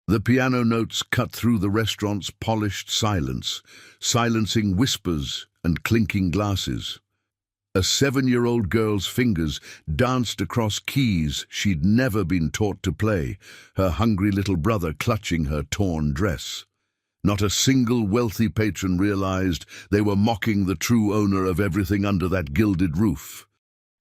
The piano notes cut through the restaurant's polished silence, silencing whispers and clinking glasses. A 7-year-old girl's fingers danced across keys she'd never been taught to play, her hungry little brother clutching her torn dress. Not a single wealthy patron realized they were mocking the true owner of everything under that gilded roof.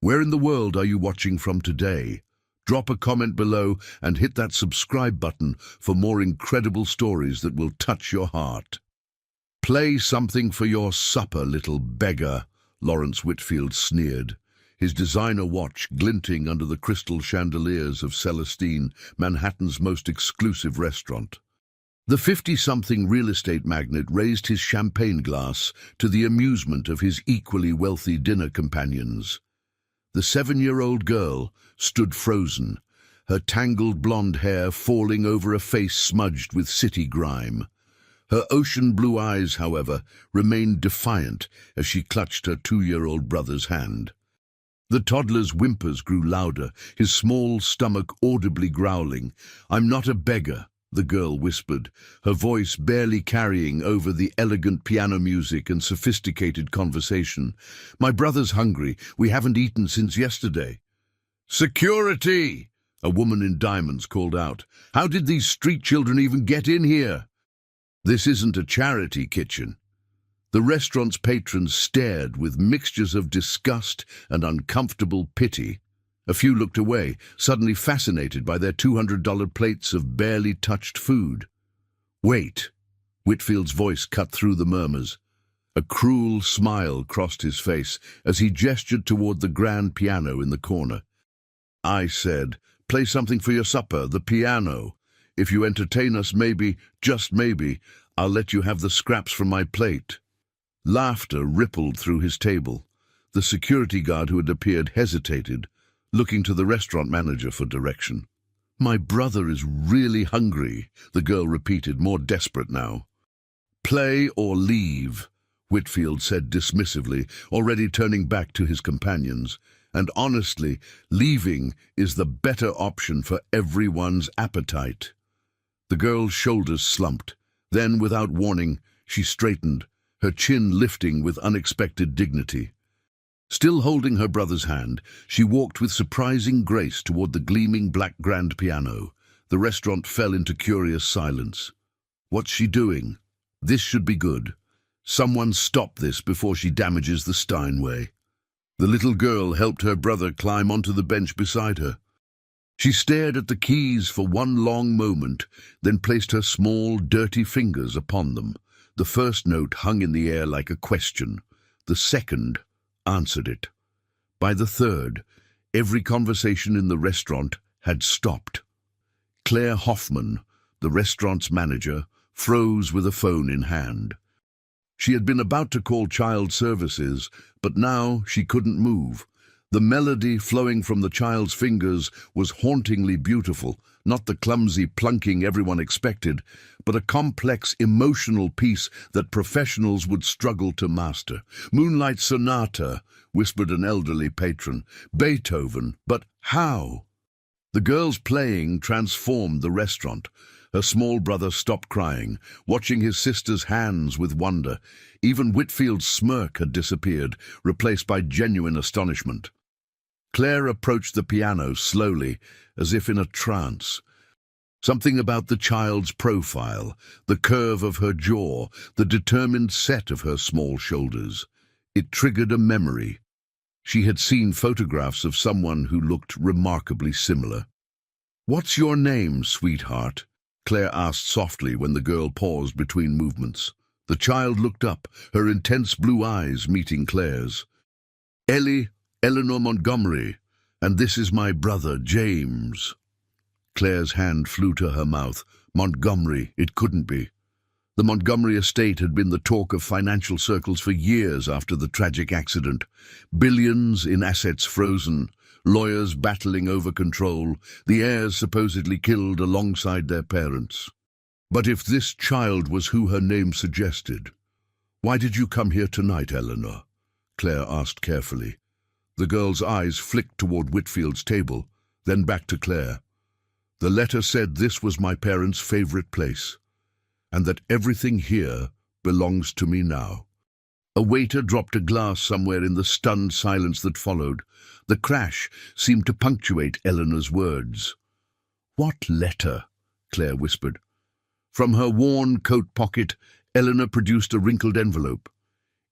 Where in the world are you watching from today? Drop a comment below and hit that subscribe button for more incredible stories that will touch your heart. "Play something for your supper, little beggar," Lawrence Whitfield sneered, his designer watch glinting under the crystal chandeliers of Celestine, Manhattan's most exclusive restaurant. The 50-something real estate magnate raised his champagne glass to the amusement of his equally wealthy dinner companions. The 7-year-old girl stood frozen, her tangled blonde hair falling over a face smudged with city grime. Her ocean blue eyes, however, remained defiant as she clutched her 2-year-old brother's hand. The toddler's whimpers grew louder, his small stomach audibly growling. "I'm not a beggar," the girl whispered, her voice barely carrying over the elegant piano music and sophisticated conversation. "My brother's hungry. We haven't eaten since yesterday." "Security!" a woman in diamonds called out. "How did these street children even get in here?" "This isn't a charity kitchen." The restaurant's patrons stared with mixtures of disgust and uncomfortable pity. A few looked away, suddenly fascinated by their $200 plates of barely touched food. "Wait," Whitfield's voice cut through the murmurs. A cruel smile crossed his face as he gestured toward the grand piano in the corner. "I said, play something for your supper, the piano. If you entertain us, maybe, just maybe, I'll let you have the scraps from my plate." Laughter rippled through his table. The security guard who had appeared hesitated, looking to the restaurant manager for direction. "My brother is really hungry," the girl repeated, more desperate now. "Play or leave," Whitfield said dismissively, already turning back to his companions. "And honestly, leaving is the better option for everyone's appetite." The girl's shoulders slumped. Then, without warning, she straightened, her chin lifting with unexpected dignity. Still holding her brother's hand, she walked with surprising grace toward the gleaming black grand piano. The restaurant fell into curious silence. What's she doing? This should be good. Someone stop this before she damages the Steinway. The little girl helped her brother climb onto the bench beside her. She stared at the keys for one long moment, then placed her small, dirty fingers upon them. The first note hung in the air like a question. The second answered it. By the third, every conversation in the restaurant had stopped. Claire Hoffman, the restaurant's manager, froze with a phone in hand. She had been about to call child services, but now she couldn't move. The melody flowing from the child's fingers was hauntingly beautiful, not the clumsy plunking everyone expected, but a complex emotional piece that professionals would struggle to master. "Moonlight Sonata," whispered an elderly patron. "Beethoven, but how?" The girl's playing transformed the restaurant. Her small brother stopped crying, watching his sister's hands with wonder. Even Whitfield's smirk had disappeared, replaced by genuine astonishment. Claire approached the piano slowly, as if in a trance. Something about the child's profile, the curve of her jaw, the determined set of her small shoulders. It triggered a memory. She had seen photographs of someone who looked remarkably similar. "What's your name, sweetheart?" Claire asked softly when the girl paused between movements. The child looked up, her intense blue eyes meeting Claire's. Eleanor Montgomery, and this is my brother, James." Claire's hand flew to her mouth. Montgomery, it couldn't be. The Montgomery estate had been the talk of financial circles for years after the tragic accident. Billions in assets frozen, lawyers battling over control, the heirs supposedly killed alongside their parents. But if this child was who her name suggested, "Why did you come here tonight, Eleanor?" Claire asked carefully. The girl's eyes flicked toward Whitfield's table, then back to Claire. The letter said this was my parents' favorite place, and that everything here belongs to me now. A waiter dropped a glass somewhere in the stunned silence that followed. The crash seemed to punctuate Eleanor's words. "What letter?" Claire whispered. From her worn coat pocket, Eleanor produced a wrinkled envelope.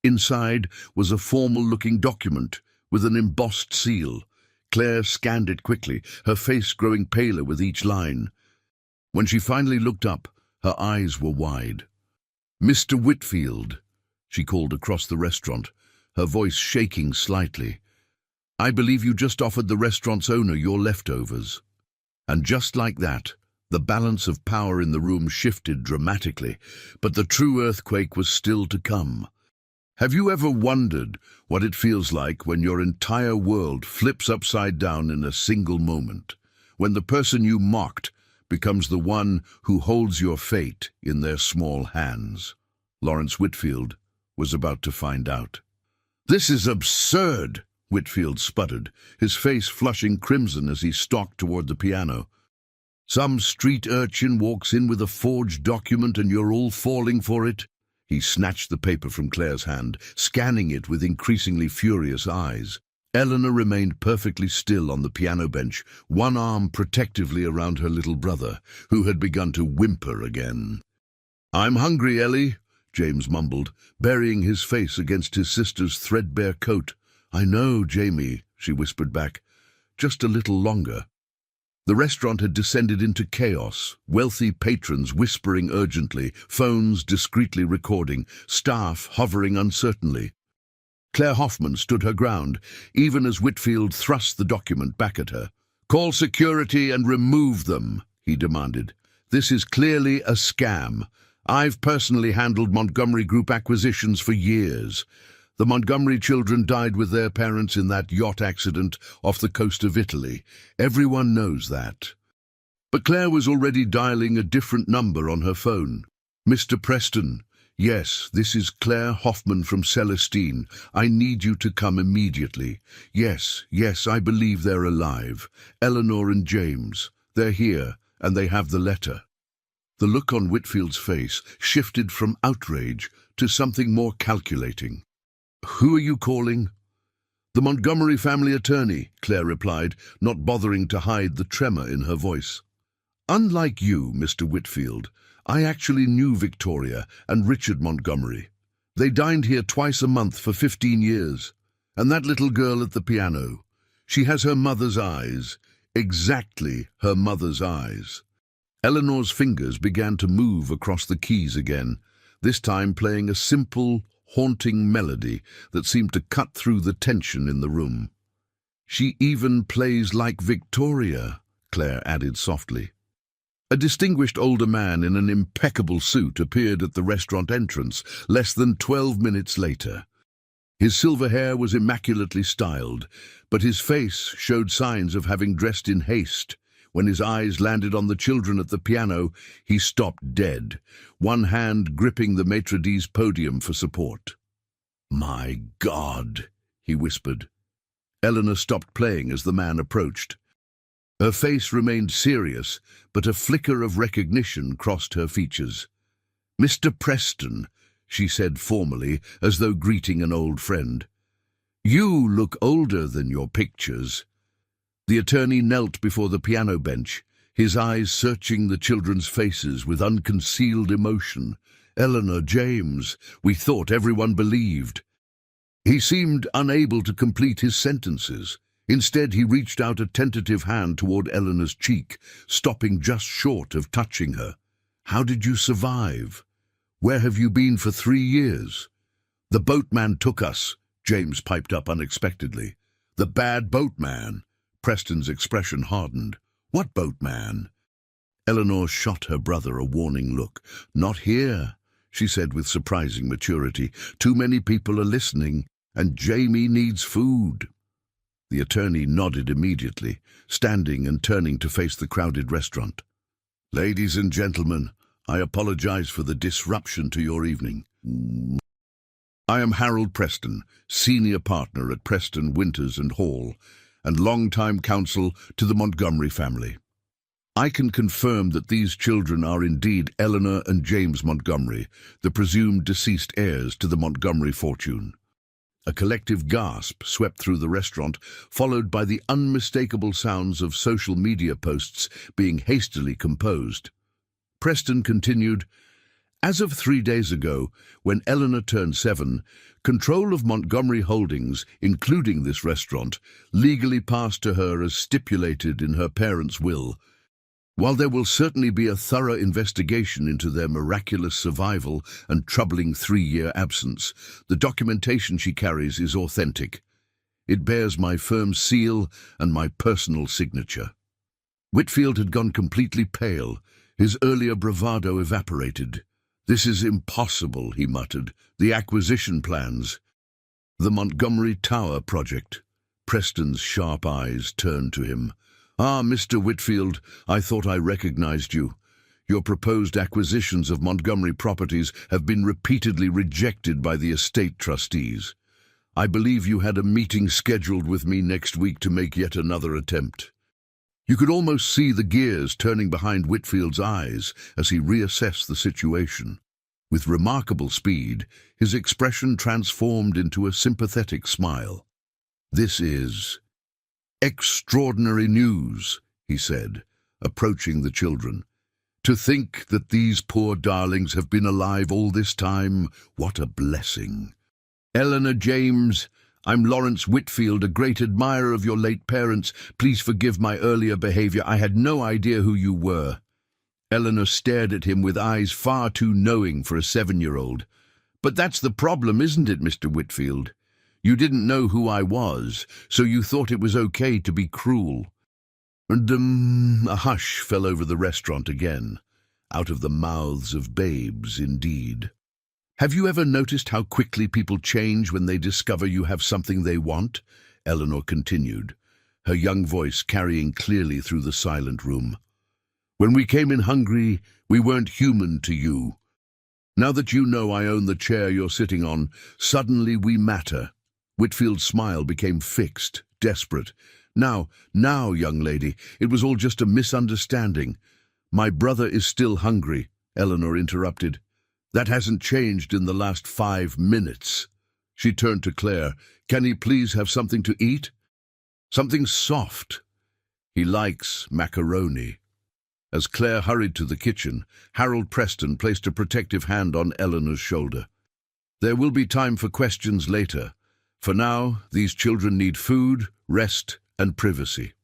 Inside was a formal-looking document with an embossed seal. Claire scanned it quickly, her face growing paler with each line. When she finally looked up, her eyes were wide. "Mr. Whitfield," she called across the restaurant, her voice shaking slightly. "I believe you just offered the restaurant's owner your leftovers." And just like that, the balance of power in the room shifted dramatically, but the true earthquake was still to come. Have you ever wondered what it feels like when your entire world flips upside down in a single moment? When the person you mocked becomes the one who holds your fate in their small hands? Lawrence Whitfield was about to find out. "This is absurd," Whitfield sputtered, his face flushing crimson as he stalked toward the piano. "Some street urchin walks in with a forged document and you're all falling for it?" He snatched the paper from Claire's hand, scanning it with increasingly furious eyes. Eleanor remained perfectly still on the piano bench, one arm protectively around her little brother, who had begun to whimper again. "I'm hungry, Ellie," James mumbled, burying his face against his sister's threadbare coat. "I know, Jamie," she whispered back. "Just a little longer." The restaurant had descended into chaos, wealthy patrons whispering urgently, phones discreetly recording, staff hovering uncertainly. Claire Hoffman stood her ground, even as Whitfield thrust the document back at her. "Call security and remove them," he demanded. "This is clearly a scam. I've personally handled Montgomery Group acquisitions for years. The Montgomery children died with their parents in that yacht accident off the coast of Italy. Everyone knows that." But Claire was already dialing a different number on her phone. "Mr. Preston, yes, this is Claire Hoffman from Celestine. I need you to come immediately. Yes, I believe they're alive. Eleanor and James. They're here, and they have the letter." The look on Whitfield's face shifted from outrage to something more calculating. "Who are you calling?" "The Montgomery family attorney," Claire replied, not bothering to hide the tremor in her voice. "Unlike you, Mr. Whitfield, I actually knew Victoria and Richard Montgomery. They dined here twice a month for 15 years. And that little girl at the piano, she has her mother's eyes, exactly her mother's eyes." Eleanor's fingers began to move across the keys again, this time playing a simple, haunting melody that seemed to cut through the tension in the room. "She even plays like Victoria," Claire added softly. A distinguished older man in an impeccable suit appeared at the restaurant entrance less than 12 minutes later. His silver hair was immaculately styled, but his face showed signs of having dressed in haste. When his eyes landed on the children at the piano, he stopped dead, one hand gripping the maitre d's podium for support. "My God," he whispered. Eleanor stopped playing as the man approached. Her face remained serious, but a flicker of recognition crossed her features. "Mr. Preston," she said formally, as though greeting an old friend. "You look older than your pictures." The attorney knelt before the piano bench, his eyes searching the children's faces with unconcealed emotion. "Eleanor, James, we thought everyone believed." He seemed unable to complete his sentences. Instead, he reached out a tentative hand toward Eleanor's cheek, stopping just short of touching her. "How did you survive? Where have you been for 3 years?" "The boatman took us," James piped up unexpectedly. "The bad boatman." Preston's expression hardened. "What boatman?" Eleanor shot her brother a warning look. "Not here," she said with surprising maturity. "Too many people are listening, and Jamie needs food." The attorney nodded immediately, standing and turning to face the crowded restaurant. "Ladies and gentlemen, I apologize for the disruption to your evening. I am Harold Preston, senior partner at Preston, Winters and Hall, and longtime counsel to the Montgomery family. I can confirm that these children are indeed Eleanor and James Montgomery, the presumed deceased heirs to the Montgomery fortune. A collective gasp swept through the restaurant, followed by the unmistakable sounds of social media posts being hastily composed. Preston continued, "As of 3 days ago, when Eleanor turned 7, control of Montgomery Holdings, including this restaurant, legally passed to her as stipulated in her parents' will. While there will certainly be a thorough investigation into their miraculous survival and troubling 3-year absence, the documentation she carries is authentic. It bears my firm seal and my personal signature." Whitfield had gone completely pale. His earlier bravado evaporated. "This is impossible," he muttered. "The acquisition plans." "The Montgomery Tower project." Preston's sharp eyes turned to him. "Ah, Mr. Whitfield, I thought I recognized you. Your proposed acquisitions of Montgomery properties have been repeatedly rejected by the estate trustees. I believe you had a meeting scheduled with me next week to make yet another attempt." You could almost see the gears turning behind Whitfield's eyes as he reassessed the situation. With remarkable speed, his expression transformed into a sympathetic smile. "This is extraordinary news," he said, approaching the children. "To think that these poor darlings have been alive all this time, what a blessing. Eleanor, James, I'm Lawrence Whitfield, a great admirer of your late parents. Please forgive my earlier behavior. I had no idea who you were." Eleanor stared at him with eyes far too knowing for a 7-year-old. "But that's the problem, isn't it, Mr. Whitfield? You didn't know who I was, so you thought it was okay to be cruel." And a hush fell over the restaurant again. Out of the mouths of babes, indeed. "Have you ever noticed how quickly people change when they discover you have something they want?" Eleanor continued, her young voice carrying clearly through the silent room. "When we came in hungry, we weren't human to you. Now that you know I own the chair you're sitting on, suddenly we matter." Whitfield's smile became fixed, desperate. Now, young lady, it was all just a misunderstanding." "My brother is still hungry," Eleanor interrupted. "That hasn't changed in the last 5 minutes." She turned to Claire. "Can he please have something to eat? Something soft. He likes macaroni." As Claire hurried to the kitchen, Harold Preston placed a protective hand on Eleanor's shoulder. "There will be time for questions later. For now, these children need food, rest, and privacy."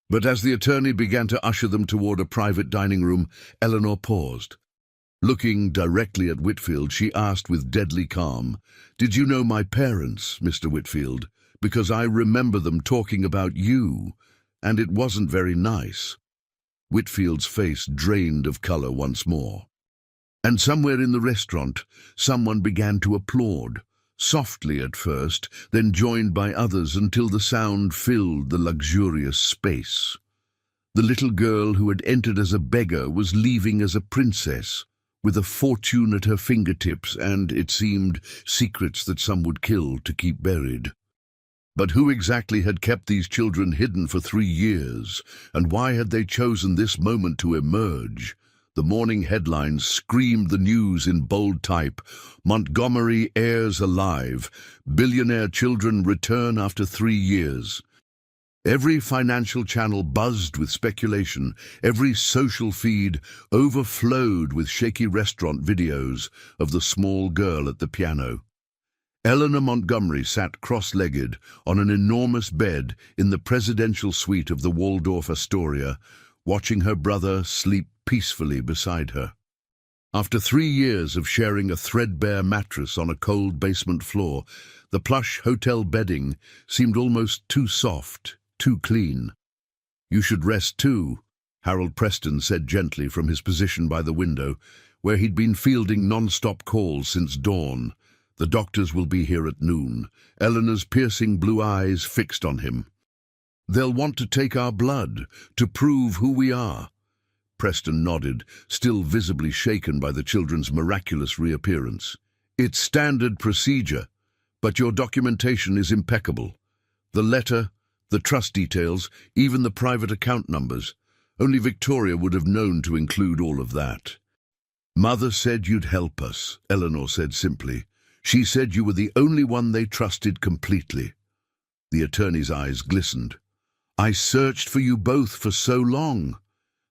But as the attorney began to usher them toward a private dining room, Eleanor paused. Looking directly at Whitfield, she asked with deadly calm, "Did you know my parents, Mr. Whitfield? Because I remember them talking about you, and it wasn't very nice." Whitfield's face drained of color once more. And somewhere in the restaurant, someone began to applaud. Softly at first, then joined by others until the sound filled the luxurious space. The little girl who had entered as a beggar was leaving as a princess, with a fortune at her fingertips and, it seemed, secrets that some would kill to keep buried. But who exactly had kept these children hidden for 3 years, and why had they chosen this moment to emerge? The morning headlines screamed the news in bold type. "Montgomery heirs alive. Billionaire children return after 3 years." Every financial channel buzzed with speculation. Every social feed overflowed with shaky restaurant videos of the small girl at the piano. Eleanor Montgomery sat cross-legged on an enormous bed in the presidential suite of the Waldorf Astoria, watching her brother sleep peacefully beside her. After 3 years of sharing a threadbare mattress on a cold basement floor, the plush hotel bedding seemed almost too soft, too clean. "You should rest too," Harold Preston said gently from his position by the window, where he'd been fielding non-stop calls since dawn. "The doctors will be here at noon." Eleanor's piercing blue eyes fixed on him. "They'll want to take our blood, to prove who we are." Preston nodded, still visibly shaken by the children's miraculous reappearance. "It's standard procedure, but your documentation is impeccable. The letter, the trust details, even the private account numbers. Only Victoria would have known to include all of that. Mother said you'd help us, Eleanor said simply. She said you were the only one they trusted completely. The attorney's eyes glistened. I searched for you both for so long.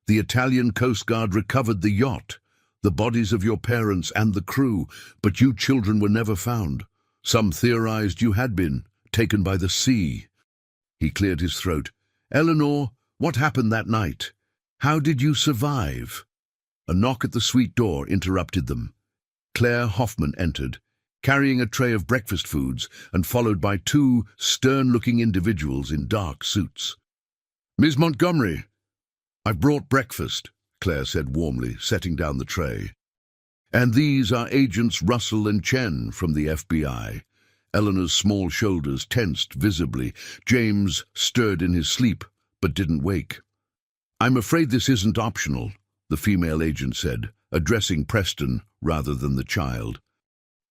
The Italian Coast Guard recovered the yacht, the bodies of your parents and the crew, but you children were never found. Some theorized you had been taken by the sea. He cleared his throat. Eleanor, what happened that night? How did you survive? A knock at the suite door interrupted them. Claire Hoffman entered, carrying a tray of breakfast foods and followed by two stern-looking individuals in dark suits. Miss Montgomery, I've brought breakfast, Claire said warmly, setting down the tray. And these are Agents Russell and Chen from the FBI. Eleanor's small shoulders tensed visibly. James stirred in his sleep, but didn't wake. I'm afraid this isn't optional, the female agent said, addressing Preston rather than the child.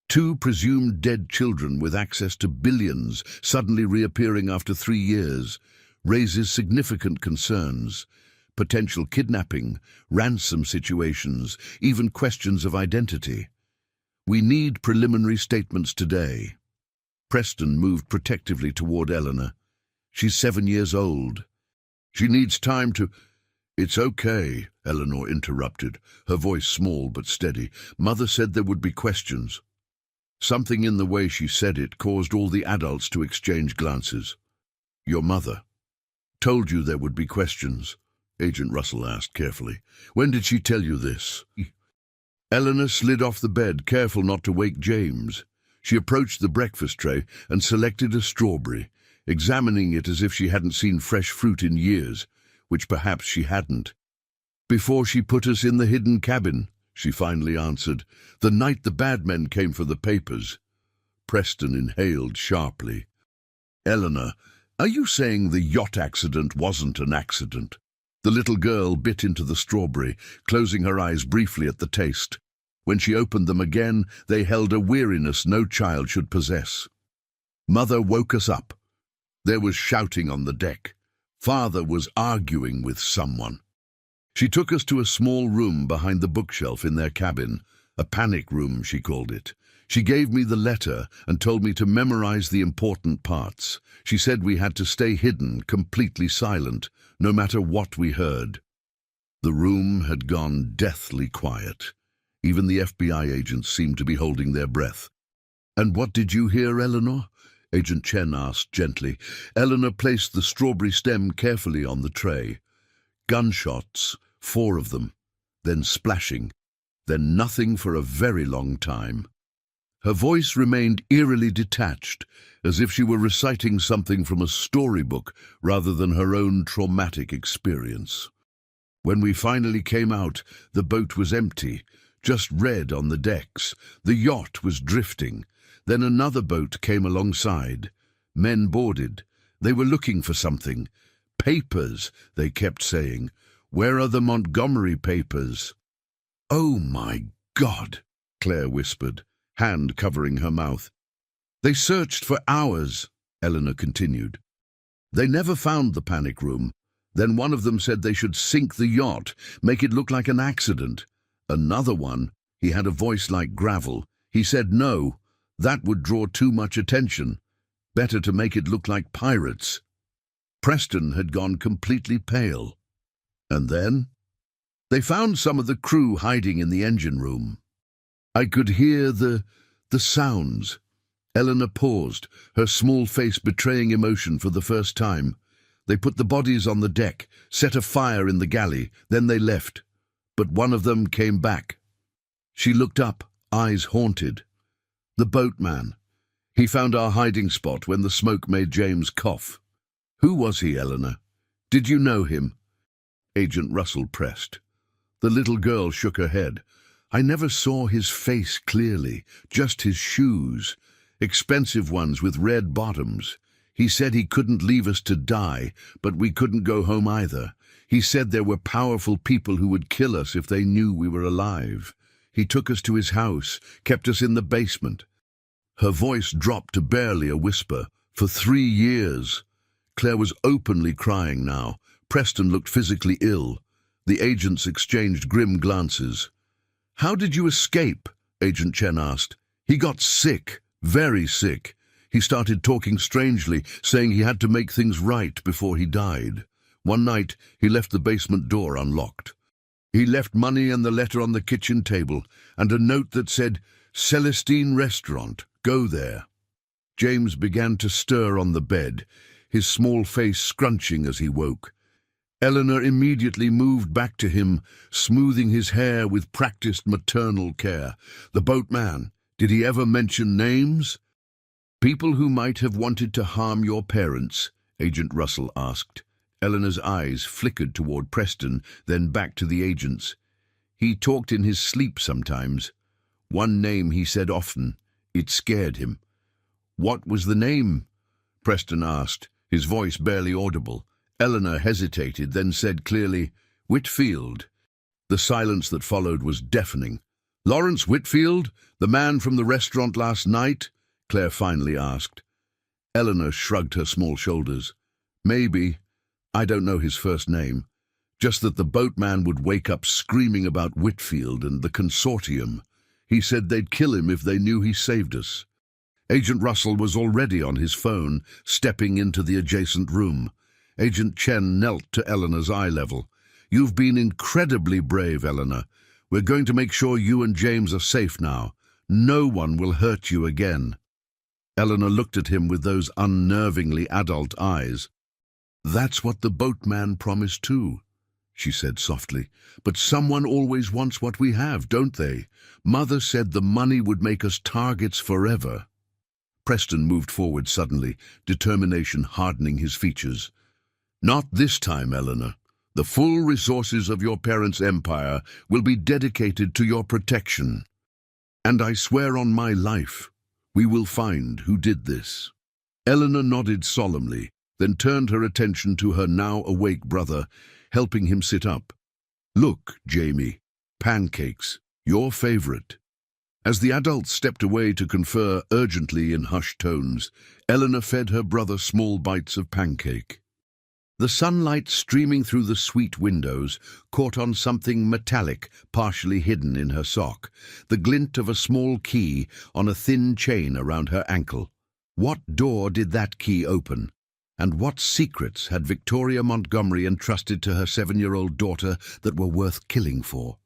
Two presumed dead children with access to billions suddenly reappearing after 3 years raises significant concerns. Potential kidnapping, ransom situations, even questions of identity. We need preliminary statements today. Preston moved protectively toward Eleanor. She's 7 years old. She needs time to... It's okay, Eleanor interrupted, her voice small but steady. Mother said there would be questions. Something in the way she said it caused all the adults to exchange glances. Your mother told you there would be questions? Agent Russell asked carefully. When did she tell you this? Eleanor slid off the bed, careful not to wake James. She approached the breakfast tray and selected a strawberry, examining it as if she hadn't seen fresh fruit in years, which perhaps she hadn't. Before she put us in the hidden cabin, she finally answered, the night the bad men came for the papers. Preston inhaled sharply. Eleanor, are you saying the yacht accident wasn't an accident? The little girl bit into the strawberry, closing her eyes briefly at the taste. When she opened them again, they held a weariness no child should possess. Mother woke us up. There was shouting on the deck. Father was arguing with someone. She took us to a small room behind the bookshelf in their cabin, a panic room, she called it. She gave me the letter and told me to memorize the important parts. She said we had to stay hidden, completely silent, no matter what we heard. The room had gone deathly quiet. Even the FBI agents seemed to be holding their breath. And what did you hear, Eleanor? Agent Chen asked gently. Eleanor placed the strawberry stem carefully on the tray. Gunshots, 4 of them, then splashing, then nothing for a very long time. Her voice remained eerily detached, as if she were reciting something from a storybook rather than her own traumatic experience. When we finally came out, the boat was empty, just red on the decks. The yacht was drifting. Then another boat came alongside. Men boarded. They were looking for something. Papers, they kept saying. Where are the Montgomery papers? Oh, my God, Claire whispered, hand covering her mouth. They searched for hours, Eleanor continued. They never found the panic room. Then one of them said they should sink the yacht, make it look like an accident. Another one, he had a voice like gravel. He said no, that would draw too much attention. Better to make it look like pirates. Preston had gone completely pale. And then? They found some of the crew hiding in the engine room. I could hear the sounds. Eleanor paused, her small face betraying emotion for the first time. They put the bodies on the deck, set a fire in the galley, then they left. But one of them came back. She looked up, eyes haunted. The boatman. He found our hiding spot when the smoke made James cough. Who was he, Eleanor? Did you know him? Agent Russell pressed. The little girl shook her head. I never saw his face clearly, just his shoes, expensive ones with red bottoms. He said he couldn't leave us to die, but we couldn't go home either. He said there were powerful people who would kill us if they knew we were alive. He took us to his house, kept us in the basement. Her voice dropped to barely a whisper. For 3 years. Claire was openly crying now. Preston looked physically ill. The agents exchanged grim glances. "How did you escape?" Agent Chen asked. "He got sick, very sick. He started talking strangely, saying he had to make things right before he died. One night, he left the basement door unlocked. He left money and the letter on the kitchen table, and a note that said, 'Celestine Restaurant, go there.'" James began to stir on the bed, his small face scrunching as he woke. Eleanor immediately moved back to him, smoothing his hair with practiced maternal care. "The boatman, did he ever mention names?" "People who might have wanted to harm your parents," Agent Russell asked. Eleanor's eyes flickered toward Preston, then back to the agents. "He talked in his sleep sometimes. One name he said often. It scared him." "What was the name?" Preston asked, his voice barely audible. Eleanor hesitated, then said clearly, "Whitfield." The silence that followed was deafening. "Lawrence Whitfield, the man from the restaurant last night?" Claire finally asked. Eleanor shrugged her small shoulders. "Maybe. I don't know his first name. Just that the boatman would wake up screaming about Whitfield and the consortium. He said they'd kill him if they knew he saved us." Agent Russell was already on his phone, stepping into the adjacent room. Agent Chen knelt to Eleanor's eye level. "You've been incredibly brave, Eleanor. We're going to make sure you and James are safe now. No one will hurt you again." Eleanor looked at him with those unnervingly adult eyes. "That's what the boatman promised too," she said softly. "But someone always wants what we have, don't they? Mother said the money would make us targets forever." Preston moved forward suddenly, determination hardening his features. "Not this time, Eleanor. The full resources of your parents' empire will be dedicated to your protection. And I swear on my life, we will find who did this." Eleanor nodded solemnly, then turned her attention to her now awake brother, helping him sit up. "Look, Jamie, pancakes, your favorite." As the adults stepped away to confer urgently in hushed tones, Eleanor fed her brother small bites of pancake. The sunlight streaming through the sweet windows caught on something metallic partially hidden in her sock, the glint of a small key on a thin chain around her ankle. What door did that key open? And what secrets had Victoria Montgomery entrusted to her 7-year-old daughter that were worth killing for?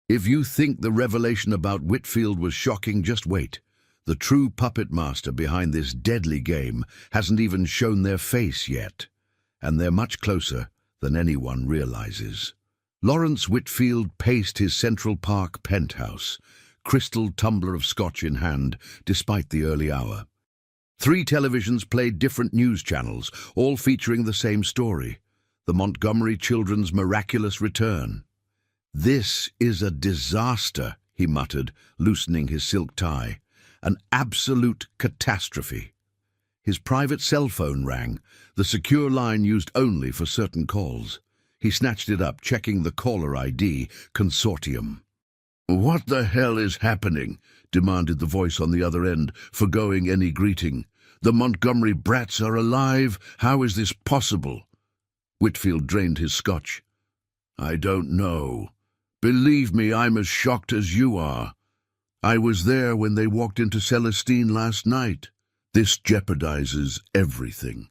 If you think the revelation about Whitfield was shocking, just wait. The true puppet master behind this deadly game hasn't even shown their face yet. And they're much closer than anyone realizes. Lawrence Whitfield paced his Central Park penthouse, crystal tumbler of scotch in hand, despite the early hour. 3 televisions played different news channels, all featuring the same story: the Montgomery children's miraculous return. "This is a disaster," he muttered, loosening his silk tie. "An absolute catastrophe." His private cell phone rang, the secure line used only for certain calls. He snatched it up, checking the caller ID, Consortium. "What the hell is happening?" demanded the voice on the other end, forgoing any greeting. "The Montgomery brats are alive? How is this possible?" Whitfield drained his scotch. "I don't know. Believe me, I'm as shocked as you are. I was there when they walked into Celestine last night. This jeopardizes everything.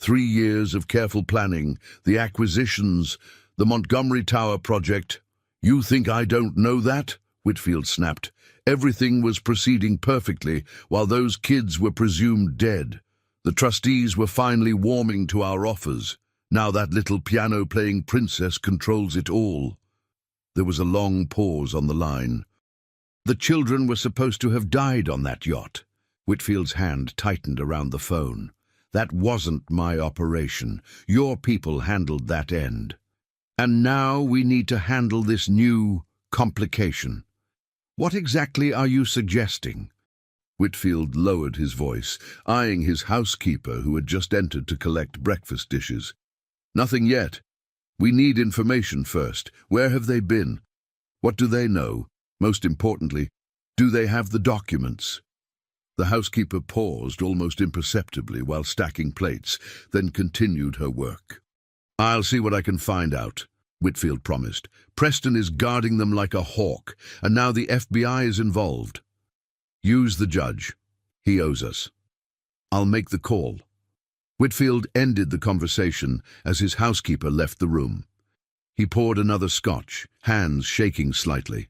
3 years of careful planning, the acquisitions, the Montgomery Tower project. You think I don't know that?" Whitfield snapped. "Everything was proceeding perfectly while those kids were presumed dead. The trustees were finally warming to our offers. Now that little piano-playing princess controls it all." There was a long pause on the line. "The children were supposed to have died on that yacht." Whitfield's hand tightened around the phone. "That wasn't my operation. Your people handled that end. And now we need to handle this new complication. What exactly are you suggesting?" Whitfield lowered his voice, eyeing his housekeeper who had just entered to collect breakfast dishes. "Nothing yet. We need information first. Where have they been? What do they know? Most importantly, do they have the documents?" The housekeeper paused almost imperceptibly while stacking plates, then continued her work. "I'll see what I can find out." Whitfield promised. Preston is guarding them like a hawk, and now the FBI is involved. Use the judge. He owes us. I'll make the call. Whitfield ended the conversation as his housekeeper left the room. He poured another scotch, hands shaking slightly.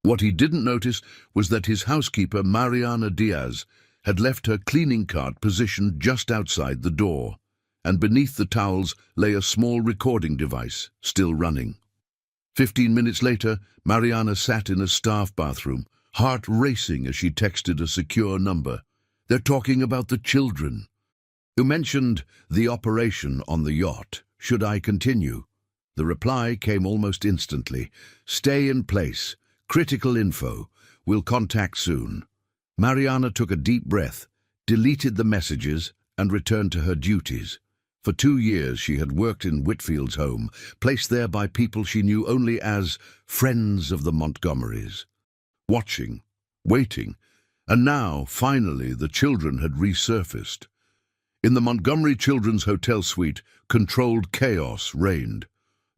What he didn't notice was that his housekeeper, Mariana Diaz, had left her cleaning cart positioned just outside the door, and beneath the towels lay a small recording device, still running. 15 minutes later, Mariana sat in a staff bathroom, heart racing as she texted a secure number. They're talking about the children. You mentioned the operation on the yacht. Should I continue? The reply came almost instantly. Stay in place. Critical info. We'll contact soon. Mariana took a deep breath, deleted the messages, and returned to her duties. For 2 years she had worked in Whitfield's home, placed there by people she knew only as friends of the Montgomerys. Watching, waiting, and now, finally, the children had resurfaced. In the Montgomery Children's Hotel suite, controlled chaos reigned.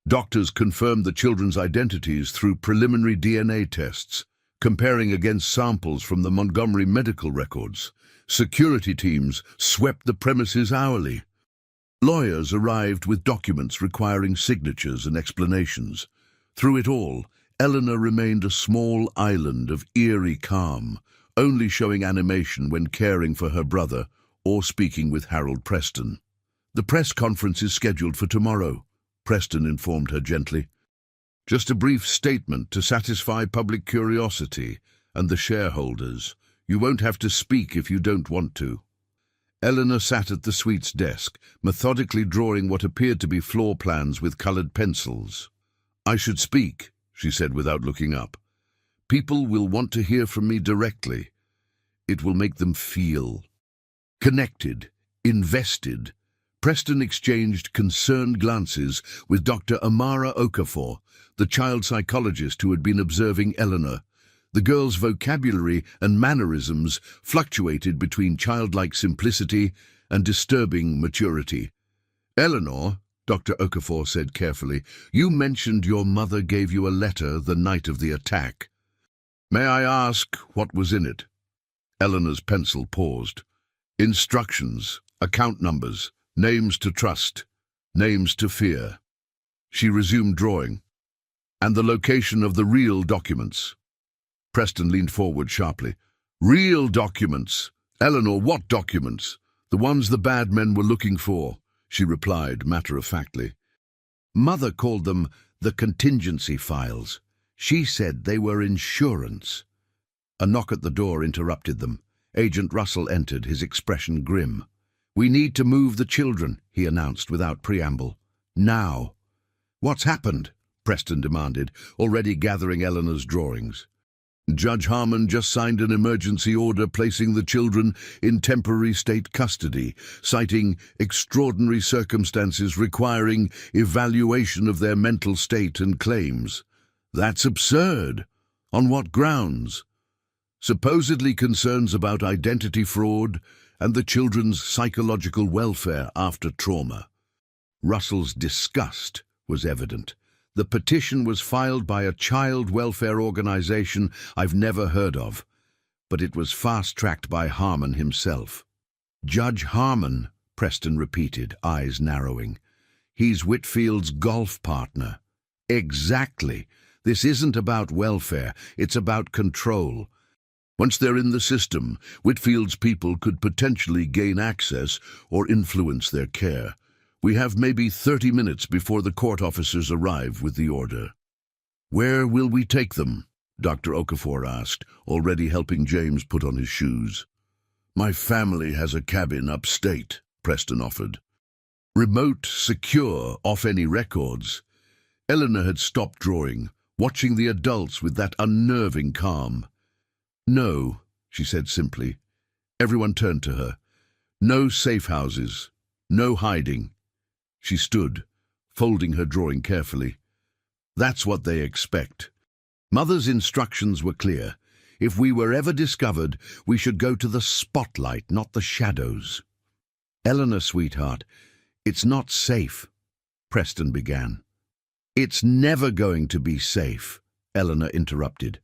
Doctors confirmed the children's identities through preliminary DNA tests, comparing against samples from the Montgomery medical records. Security teams swept the premises hourly. Lawyers arrived with documents requiring signatures and explanations. Through it all, Eleanor remained a small island of eerie calm, only showing animation when caring for her brother or speaking with Harold Preston. The press conference is scheduled for tomorrow, Preston informed her gently. Just a brief statement to satisfy public curiosity and the shareholders. You won't have to speak if you don't want to. Eleanor sat at the suite's desk, methodically drawing what appeared to be floor plans with colored pencils. I should speak, she said without looking up. People will want to hear from me directly. It will make them feel connected, invested. Preston exchanged concerned glances with Dr. Amara Okafor, the child psychologist who had been observing Eleanor. The girl's vocabulary and mannerisms fluctuated between childlike simplicity and disturbing maturity. Eleanor, Dr. Okafor said carefully, you mentioned your mother gave you a letter the night of the attack. May I ask what was in it? Eleanor's pencil paused. Instructions, account numbers, names to trust, names to fear. She resumed drawing. And the location of the real documents. Preston leaned forward sharply. Real documents? Eleanor, what documents? The ones the bad men were looking for, she replied matter-of-factly. Mother called them the contingency files. She said they were insurance. A knock at the door interrupted them. Agent Russell entered, his expression grim. We need to move the children, he announced without preamble. Now. What's happened? Preston demanded, already gathering Eleanor's drawings. Judge Harmon just signed an emergency order placing the children in temporary state custody, citing extraordinary circumstances requiring evaluation of their mental state and claims. That's absurd. On what grounds? Supposedly concerns about identity fraud and the children's psychological welfare after trauma. Russell's disgust was evident. The petition was filed by a child welfare organization I've never heard of, but it was fast-tracked by Harmon himself. Judge Harmon, Preston repeated, eyes narrowing. He's Whitfield's golf partner. Exactly. This isn't about welfare, it's about control. Once they're in the system, Whitfield's people could potentially gain access or influence their care. We have maybe 30 minutes before the court officers arrive with the order. Where will we take them? Dr. Okafor asked, already helping James put on his shoes. My family has a cabin upstate, Preston offered. Remote, secure, off any records. Eleanor had stopped drawing, watching the adults with that unnerving calm. No, she said simply. Everyone turned to her. No safe houses. No hiding. She stood, folding her drawing carefully. That's what they expect. Mother's instructions were clear. If we were ever discovered, we should go to the spotlight, not the shadows. Eleanor, sweetheart, it's not safe, Preston began. "It's never going to be safe," Eleanor interrupted.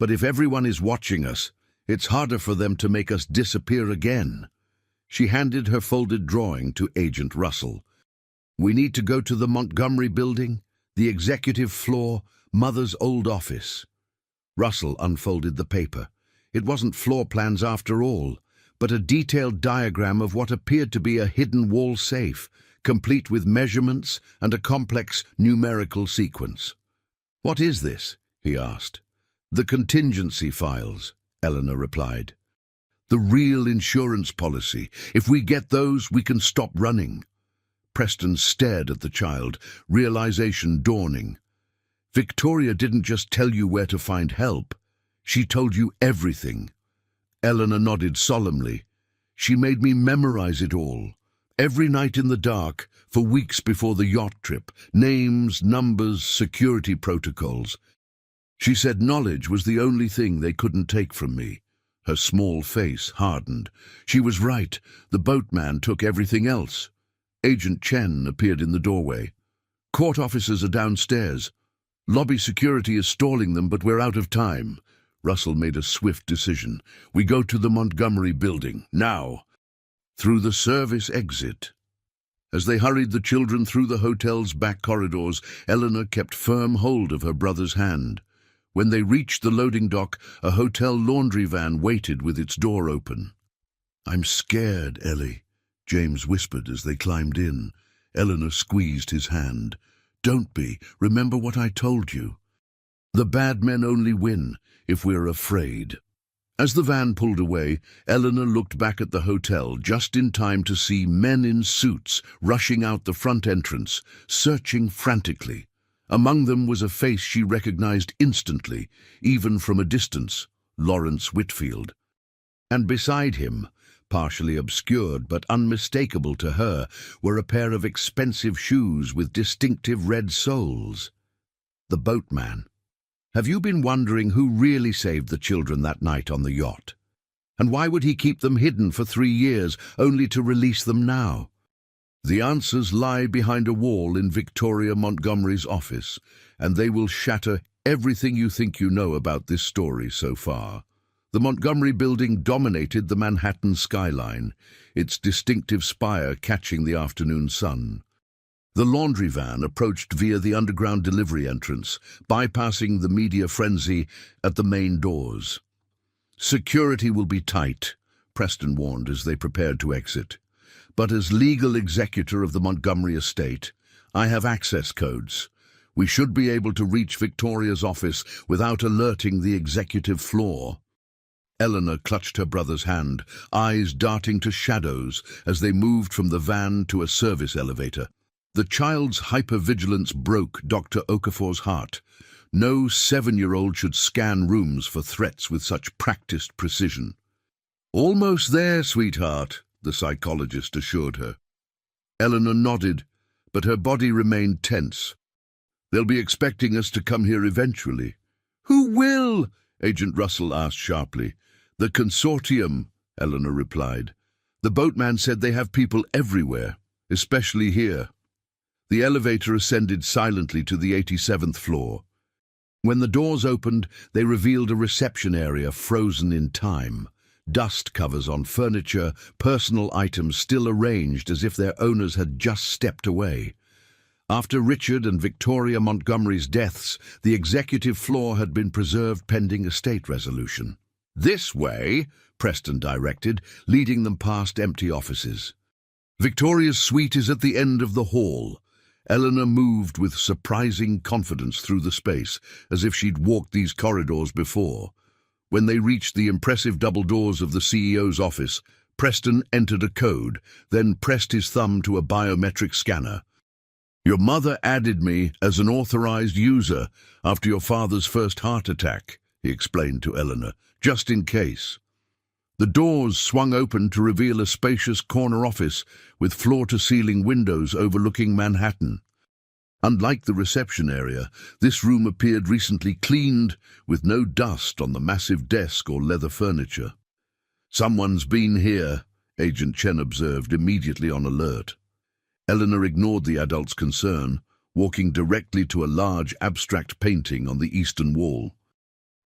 "But if everyone is watching us, it's harder for them to make us disappear again." She handed her folded drawing to Agent Russell. "We need to go to the Montgomery building, the executive floor, Mother's old office." Russell unfolded the paper. It wasn't floor plans after all, but a detailed diagram of what appeared to be a hidden wall safe, complete with measurements and a complex numerical sequence. "What is this?" he asked. "The contingency files," Eleanor replied. "The real insurance policy. If we get those, we can stop running." Preston stared at the child, realization dawning. "Victoria didn't just tell you where to find help. She told you everything." Eleanor nodded solemnly. "She made me memorize it all. Every night in the dark, for weeks before the yacht trip. Names, numbers, security protocols. She said knowledge was the only thing they couldn't take from me." Her small face hardened. She was right. The boatman took everything else. Agent Chen appeared in the doorway. "Court officers are downstairs. Lobby security is stalling them, but we're out of time." Russell made a swift decision. "We go to the Montgomery building, now." Through the service exit. As they hurried the children through the hotel's back corridors, Eleanor kept firm hold of her brother's hand. When they reached the loading dock, a hotel laundry van waited with its door open. "I'm scared, Ellie," James whispered as they climbed in. Eleanor squeezed his hand. "Don't be. Remember what I told you. The bad men only win if we're afraid." As the van pulled away, Eleanor looked back at the hotel just in time to see men in suits rushing out the front entrance, searching frantically. Among them was a face she recognized instantly, even from a distance, Lawrence Whitfield. And beside him, partially obscured but unmistakable to her, were a pair of expensive shoes with distinctive red soles. The boatman. Have you been wondering who really saved the children that night on the yacht? And why would he keep them hidden for 3 years, only to release them now? The answers lie behind a wall in Victoria Montgomery's office, and they will shatter everything you think you know about this story so far. The Montgomery building dominated the Manhattan skyline, its distinctive spire catching the afternoon sun. The laundry van approached via the underground delivery entrance, bypassing the media frenzy at the main doors. "Security will be tight," Preston warned as they prepared to exit. "But as legal executor of the Montgomery estate, I have access codes. We should be able to reach Victoria's office without alerting the executive floor." Eleanor clutched her brother's hand, eyes darting to shadows as they moved from the van to a service elevator. The child's hypervigilance broke Dr. Okafor's heart. No 7-year-old should scan rooms for threats with such practiced precision. "Almost there, sweetheart," the psychologist assured her. Eleanor nodded, but her body remained tense. "They'll be expecting us to come here eventually." "Who will?" Agent Russell asked sharply. "The consortium," Eleanor replied. "The boatman said they have people everywhere, especially here." The elevator ascended silently to the 87th floor. When the doors opened, they revealed a reception area frozen in time. Dust covers on furniture, personal items still arranged as if their owners had just stepped away. After Richard and Victoria Montgomery's deaths, the executive floor had been preserved pending estate resolution. "This way," Preston directed, leading them past empty offices. "Victoria's suite is at the end of the hall." Eleanor moved with surprising confidence through the space, as if she'd walked these corridors before. When they reached the impressive double doors of the CEO's office, Preston entered a code, then pressed his thumb to a biometric scanner. "Your mother added me as an authorized user after your father's first heart attack," he explained to Eleanor, "just in case." The doors swung open to reveal a spacious corner office with floor-to-ceiling windows overlooking Manhattan. Unlike the reception area, this room appeared recently cleaned, with no dust on the massive desk or leather furniture. "Someone's been here," Agent Chen observed, immediately on alert. Eleanor ignored the adult's concern. walking directly to a large abstract painting on the eastern wall.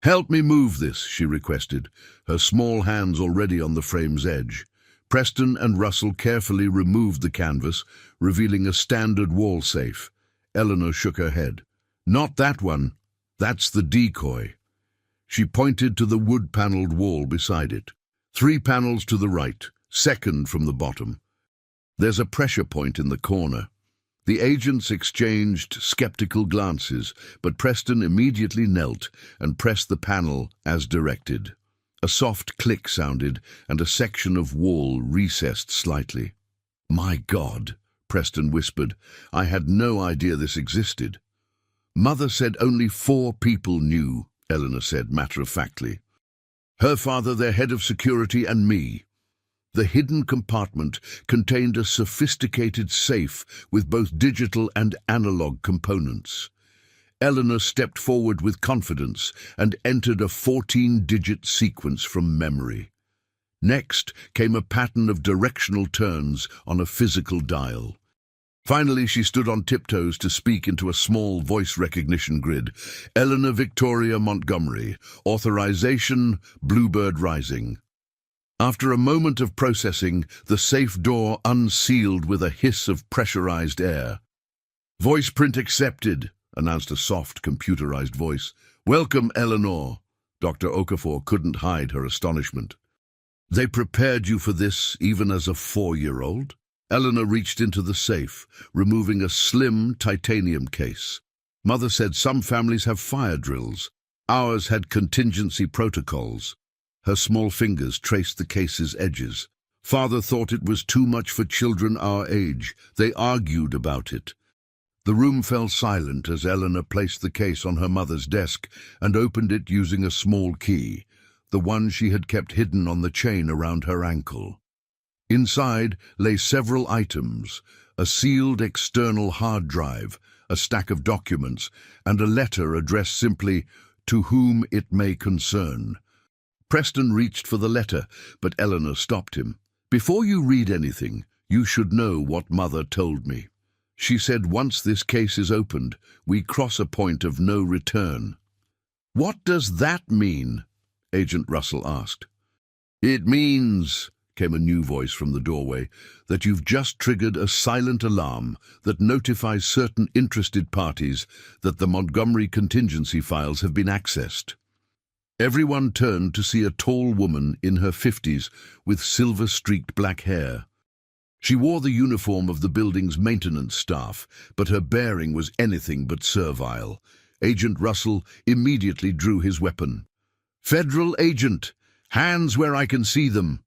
"Help me move this," she requested, her small hands already on the frame's edge. Preston and Russell carefully removed the canvas, revealing a standard wall safe. Eleanor shook her head. "Not that one. That's the decoy." She pointed to the wood-paneled wall beside it. 3 panels to the right, second from the bottom. "There's a pressure point in the corner." The agents exchanged skeptical glances, but Preston immediately knelt and pressed the panel as directed. A soft click sounded, and a section of wall recessed slightly. "My God," Preston whispered. "I had no idea this existed." "Mother said only 4 people knew," Eleanor said matter-of-factly. "Her father, their head of security, and me." The hidden compartment contained a sophisticated safe with both digital and analog components. Eleanor stepped forward with confidence and entered a 14-digit sequence from memory. Next came a pattern of directional turns on a physical dial. Finally, she stood on tiptoes to speak into a small voice recognition grid. "Eleanor Victoria Montgomery, authorization, Bluebird Rising." After a moment of processing, the safe door unsealed with a hiss of pressurized air. "Voice print accepted," announced a soft, computerized voice. "Welcome, Eleanor." Dr. Okafor couldn't hide her astonishment. "They prepared you for this, even as a 4-year-old? Eleanor reached into the safe, removing a slim titanium case. "Mother said some families have fire drills. Ours had contingency protocols." Her small fingers traced the case's edges. "Father thought it was too much for children our age. They argued about it." The room fell silent as Eleanor placed the case on her mother's desk and opened it using a small key, the one she had kept hidden on the chain around her ankle. Inside lay several items: a sealed external hard drive, a stack of documents, and a letter addressed simply, "To whom it may concern." Preston reached for the letter, but Eleanor stopped him. "Before you read anything, you should know what Mother told me. She said once this case is opened, we cross a point of no return." "What does that mean?" Agent Russell asked. "It means," came a new voice from the doorway, "that you've just triggered a silent alarm that notifies certain interested parties that the Montgomery contingency files have been accessed." Everyone turned to see a tall woman in her 50s with silver-streaked black hair. She wore the uniform of the building's maintenance staff, but her bearing was anything but servile. Agent Russell immediately drew his weapon. "Federal agent! Hands where I can see them!"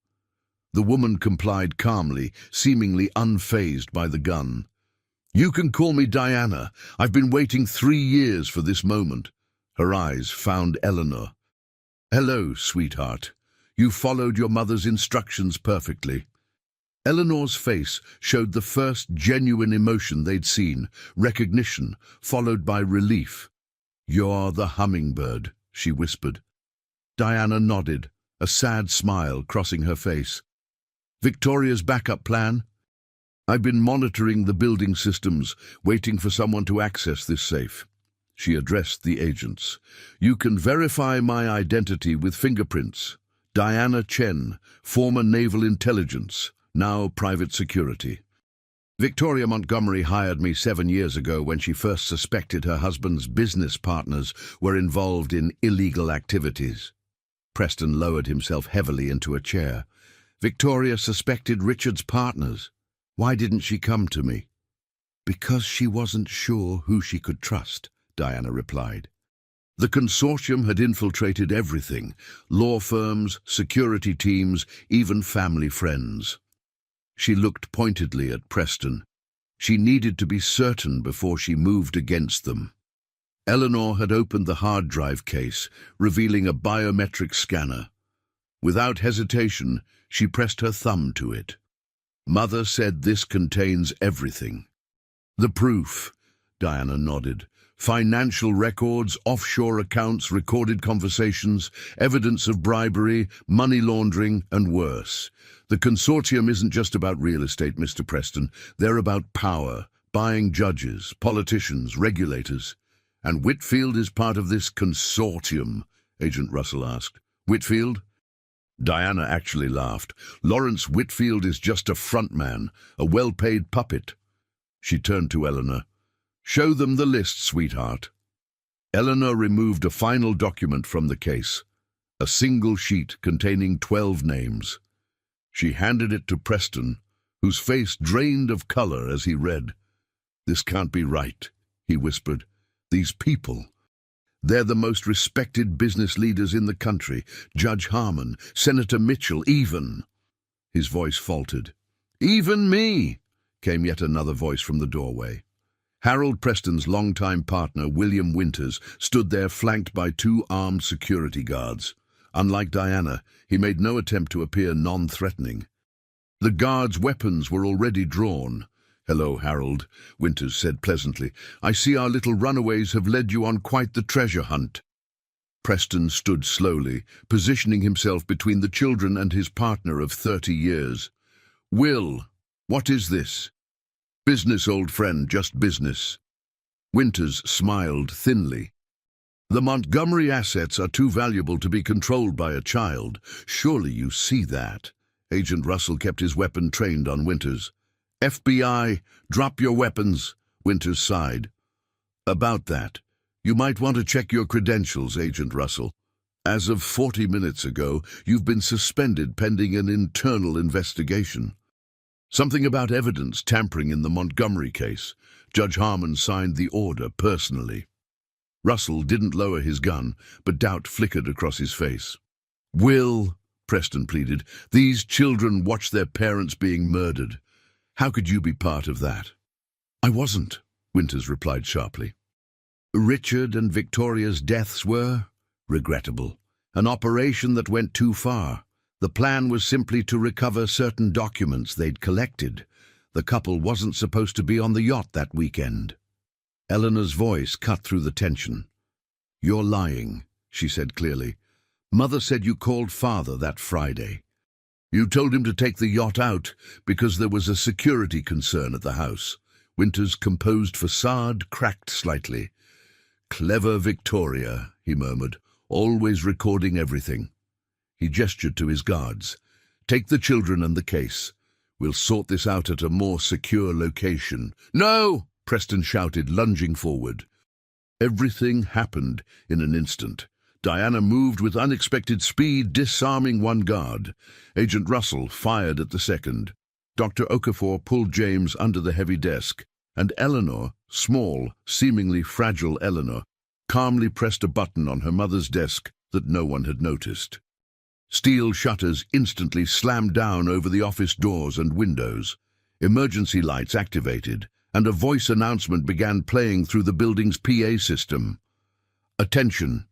The woman complied calmly, seemingly unfazed by the gun. "You can call me Diana. I've been waiting 3 years for this moment." Her eyes found Eleanor. "Hello, sweetheart. You followed your mother's instructions perfectly." Eleanor's face showed the first genuine emotion they'd seen, recognition, followed by relief. "You're the hummingbird," she whispered. Diana nodded, a sad smile crossing her face. "Victoria's backup plan?" "I've been monitoring the building systems, waiting for someone to access this safe." She addressed the agents. "You can verify my identity with fingerprints. Diana Chen, former Naval Intelligence, now private security. Victoria Montgomery hired me 7 years ago when she first suspected her husband's business partners were involved in illegal activities." Preston lowered himself heavily into a chair. "Victoria suspected Richard's partners. Why didn't she come to me?" "Because she wasn't sure who she could trust," Diana replied. The consortium had infiltrated everything: law firms, security teams, even family friends. She looked pointedly at Preston. She needed to be certain before she moved against them. Eleanor had opened the hard drive case, revealing a biometric scanner. Without hesitation, she pressed her thumb to it. "Mother said this contains everything." "The proof," Diana nodded. "Financial records, offshore accounts, recorded conversations, evidence of bribery, money laundering, and worse. The consortium isn't just about real estate, Mr. Preston. They're about power, buying judges, politicians, regulators. And Whitfield is part of this consortium, Agent Russell asked. Whitfield? Diana actually laughed. Lawrence Whitfield is just a frontman, a well-paid puppet. She turned to Eleanor. Show them the list, sweetheart. Eleanor removed a final document from the case, a single sheet containing 12 names. She handed it to Preston, whose face drained of color as he read. This can't be right, he whispered. These people. They're the most respected business leaders in the country. Judge Harmon, Senator Mitchell, even. His voice faltered. Even me, came yet another voice from the doorway. Harold Preston's longtime partner, William Winters, stood there flanked by 2 armed security guards. Unlike Diana, he made no attempt to appear non-threatening. The guards' weapons were already drawn. Hello, Harold, Winters said pleasantly. I see our little runaways have led you on quite the treasure hunt. Preston stood slowly, positioning himself between the children and his partner of 30 years. Will, what is this? Business, old friend, just business. Winters smiled thinly. The Montgomery assets are too valuable to be controlled by a child. Surely you see that. Agent Russell kept his weapon trained on Winters. FBI, drop your weapons, Winters sighed. About that, you might want to check your credentials, Agent Russell. As of 40 minutes ago, you've been suspended pending an internal investigation. Something about evidence tampering in the Montgomery case. Judge Harmon signed the order personally. Russell didn't lower his gun, but doubt flickered across his face. Will, Preston pleaded, these children watch their parents being murdered. How could you be part of that? I wasn't, Winters replied sharply. Richard and Victoria's deaths were regrettable. An operation that went too far. The plan was simply to recover certain documents they'd collected. The couple wasn't supposed to be on the yacht that weekend. Eleanor's voice cut through the tension. You're lying, she said clearly. Mother said you called Father that Friday. You told him to take the yacht out because there was a security concern at the house. Winter's composed facade cracked slightly. Clever Victoria, he murmured, always recording everything. He gestured to his guards. Take the children and the case. We'll sort this out at a more secure location. No! Preston shouted, lunging forward. Everything happened in an instant. Diana moved with unexpected speed, disarming one guard. Agent Russell fired at the second. Dr. Okafor pulled James under the heavy desk, and Eleanor, small, seemingly fragile Eleanor, calmly pressed a button on her mother's desk that no one had noticed. Steel shutters instantly slammed down over the office doors and windows. Emergency lights activated, and a voice announcement began playing through the building's PA system. Attention!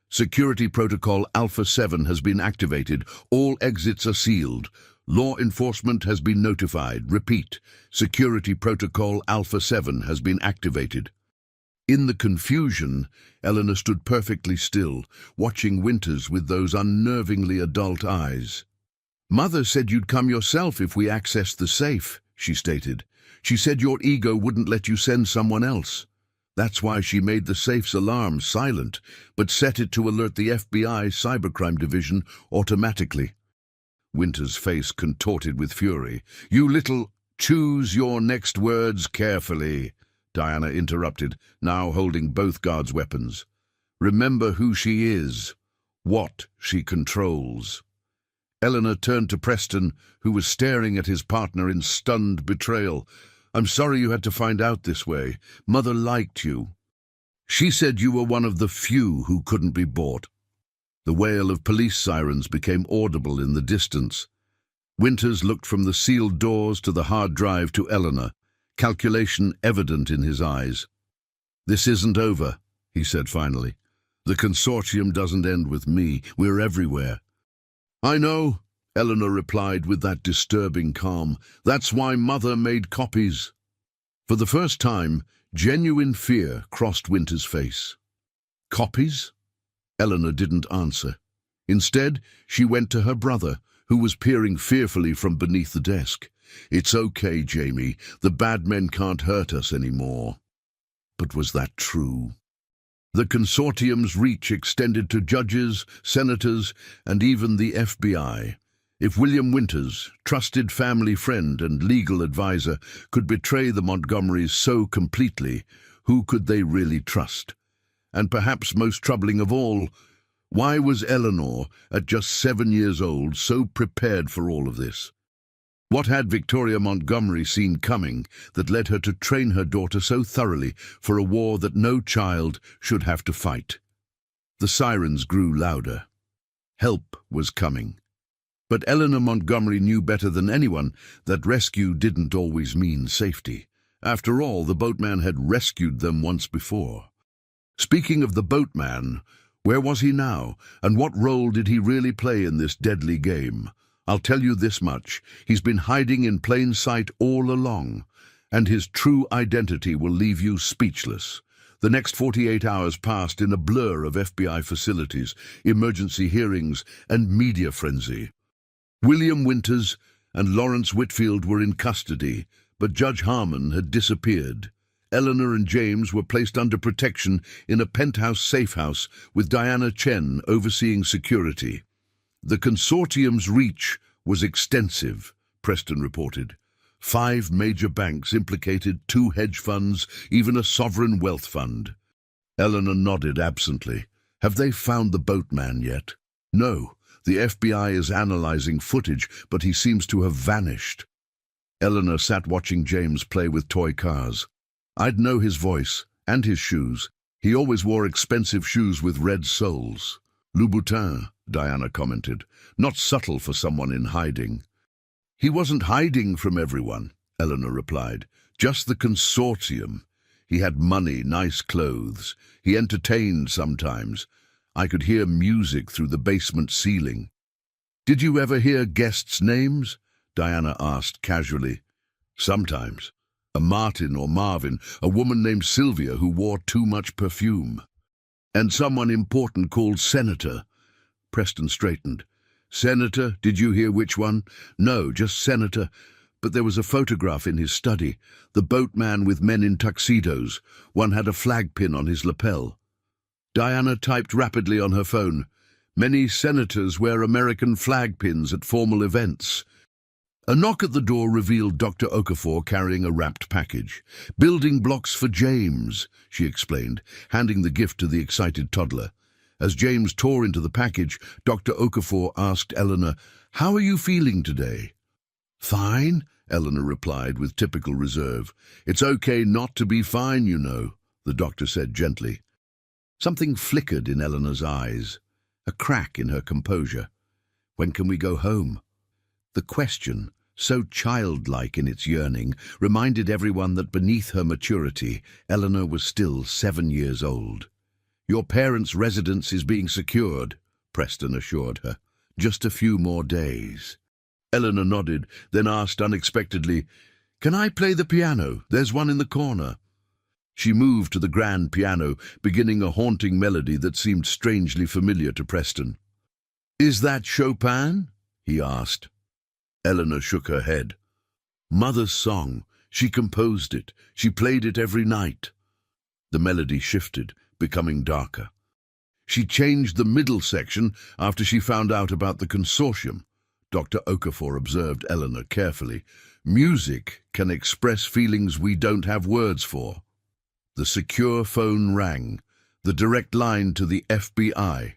Security Protocol Alpha 7 has been activated. All exits are sealed. Law enforcement has been notified. Repeat, Security Protocol Alpha 7 has been activated. In the confusion, Eleanor stood perfectly still, watching Winters with those unnervingly adult eyes. Mother said you'd come yourself if we accessed the safe, she stated. She said your ego wouldn't let you send someone else. That's why she made the safe's alarm silent, but set it to alert the FBI Cybercrime Division automatically. Winter's face contorted with fury. You little... Choose your next words carefully, Diana interrupted, now holding both guards' weapons. Remember who she is, what she controls. Eleanor turned to Preston, who was staring at his partner in stunned betrayal. I'm sorry you had to find out this way. Mother liked you. She said you were one of the few who couldn't be bought. The wail of police sirens became audible in the distance. Winters looked from the sealed doors to the hard drive to Eleanor, calculation evident in his eyes. This isn't over, he said finally. The consortium doesn't end with me. We're everywhere. I know, Eleanor replied with that disturbing calm. That's why Mother made copies. For the first time, genuine fear crossed Winter's face. Copies? Eleanor didn't answer. Instead, she went to her brother, who was peering fearfully from beneath the desk. "It's okay, Jamie. The bad men can't hurt us anymore." But was that true? The consortium's reach extended to judges, senators, and even the FBI. If William Winters, trusted family friend and legal advisor, could betray the Montgomerys so completely, who could they really trust? And perhaps most troubling of all, why was Eleanor, at just 7 years old, so prepared for all of this? What had Victoria Montgomery seen coming that led her to train her daughter so thoroughly for a war that no child should have to fight? The sirens grew louder. Help was coming. But Eleanor Montgomery knew better than anyone that rescue didn't always mean safety. After all, the boatman had rescued them once before. Speaking of the boatman, where was he now, and what role did he really play in this deadly game? I'll tell you this much: he's been hiding in plain sight all along, and his true identity will leave you speechless. The next 48 hours passed in a blur of FBI facilities, emergency hearings, and media frenzy. William Winters and Lawrence Whitfield were in custody, but Judge Harmon had disappeared. Eleanor and James were placed under protection in a penthouse safehouse with Diana Chen overseeing security. The consortium's reach was extensive, Preston reported. 5 major banks implicated, 2 hedge funds, even a sovereign wealth fund. Eleanor nodded absently. Have they found the boatman yet? No, the FBI is analyzing footage, but he seems to have vanished. Eleanor sat watching James play with toy cars. I'd know his voice and his shoes. He always wore expensive shoes with red soles. Louboutin, Diana commented. Not subtle for someone in hiding. He wasn't hiding from everyone, Eleanor replied. Just the consortium. He had money, nice clothes. He entertained sometimes. I could hear music through the basement ceiling. Did you ever hear guests' names? Diana asked casually. Sometimes. A Martin or Marvin, a woman named Sylvia who wore too much perfume. And someone important called Senator. Preston straightened. Senator? Did you hear which one? No, just Senator. But there was a photograph in his study. The boatman with men in tuxedos. One had a flag pin on his lapel. Diana typed rapidly on her phone. Many senators wear American flag pins at formal events. A knock at the door revealed Dr. Okafor carrying a wrapped package. Building blocks for James, she explained, handing the gift to the excited toddler. As James tore into the package, Dr. Okafor asked Eleanor, "How are you feeling today?" "Fine," Eleanor replied with typical reserve. "It's okay not to be fine, you know," the doctor said gently. Something flickered in Eleanor's eyes, a crack in her composure. When can we go home? The question, so childlike in its yearning, reminded everyone that beneath her maturity, Eleanor was still 7 years old. Your parents' residence is being secured, Preston assured her. Just a few more days. Eleanor nodded, then asked unexpectedly, "Can I play the piano? There's one in the corner." She moved to the grand piano, beginning a haunting melody that seemed strangely familiar to Preston. "Is that Chopin?" he asked. Eleanor shook her head. "Mother's song. She composed it. She played it every night." The melody shifted, becoming darker. "She changed the middle section after she found out about the consortium," Dr. Okafor observed Eleanor carefully. "Music can express feelings we don't have words for." The secure phone rang, the direct line to the FBI.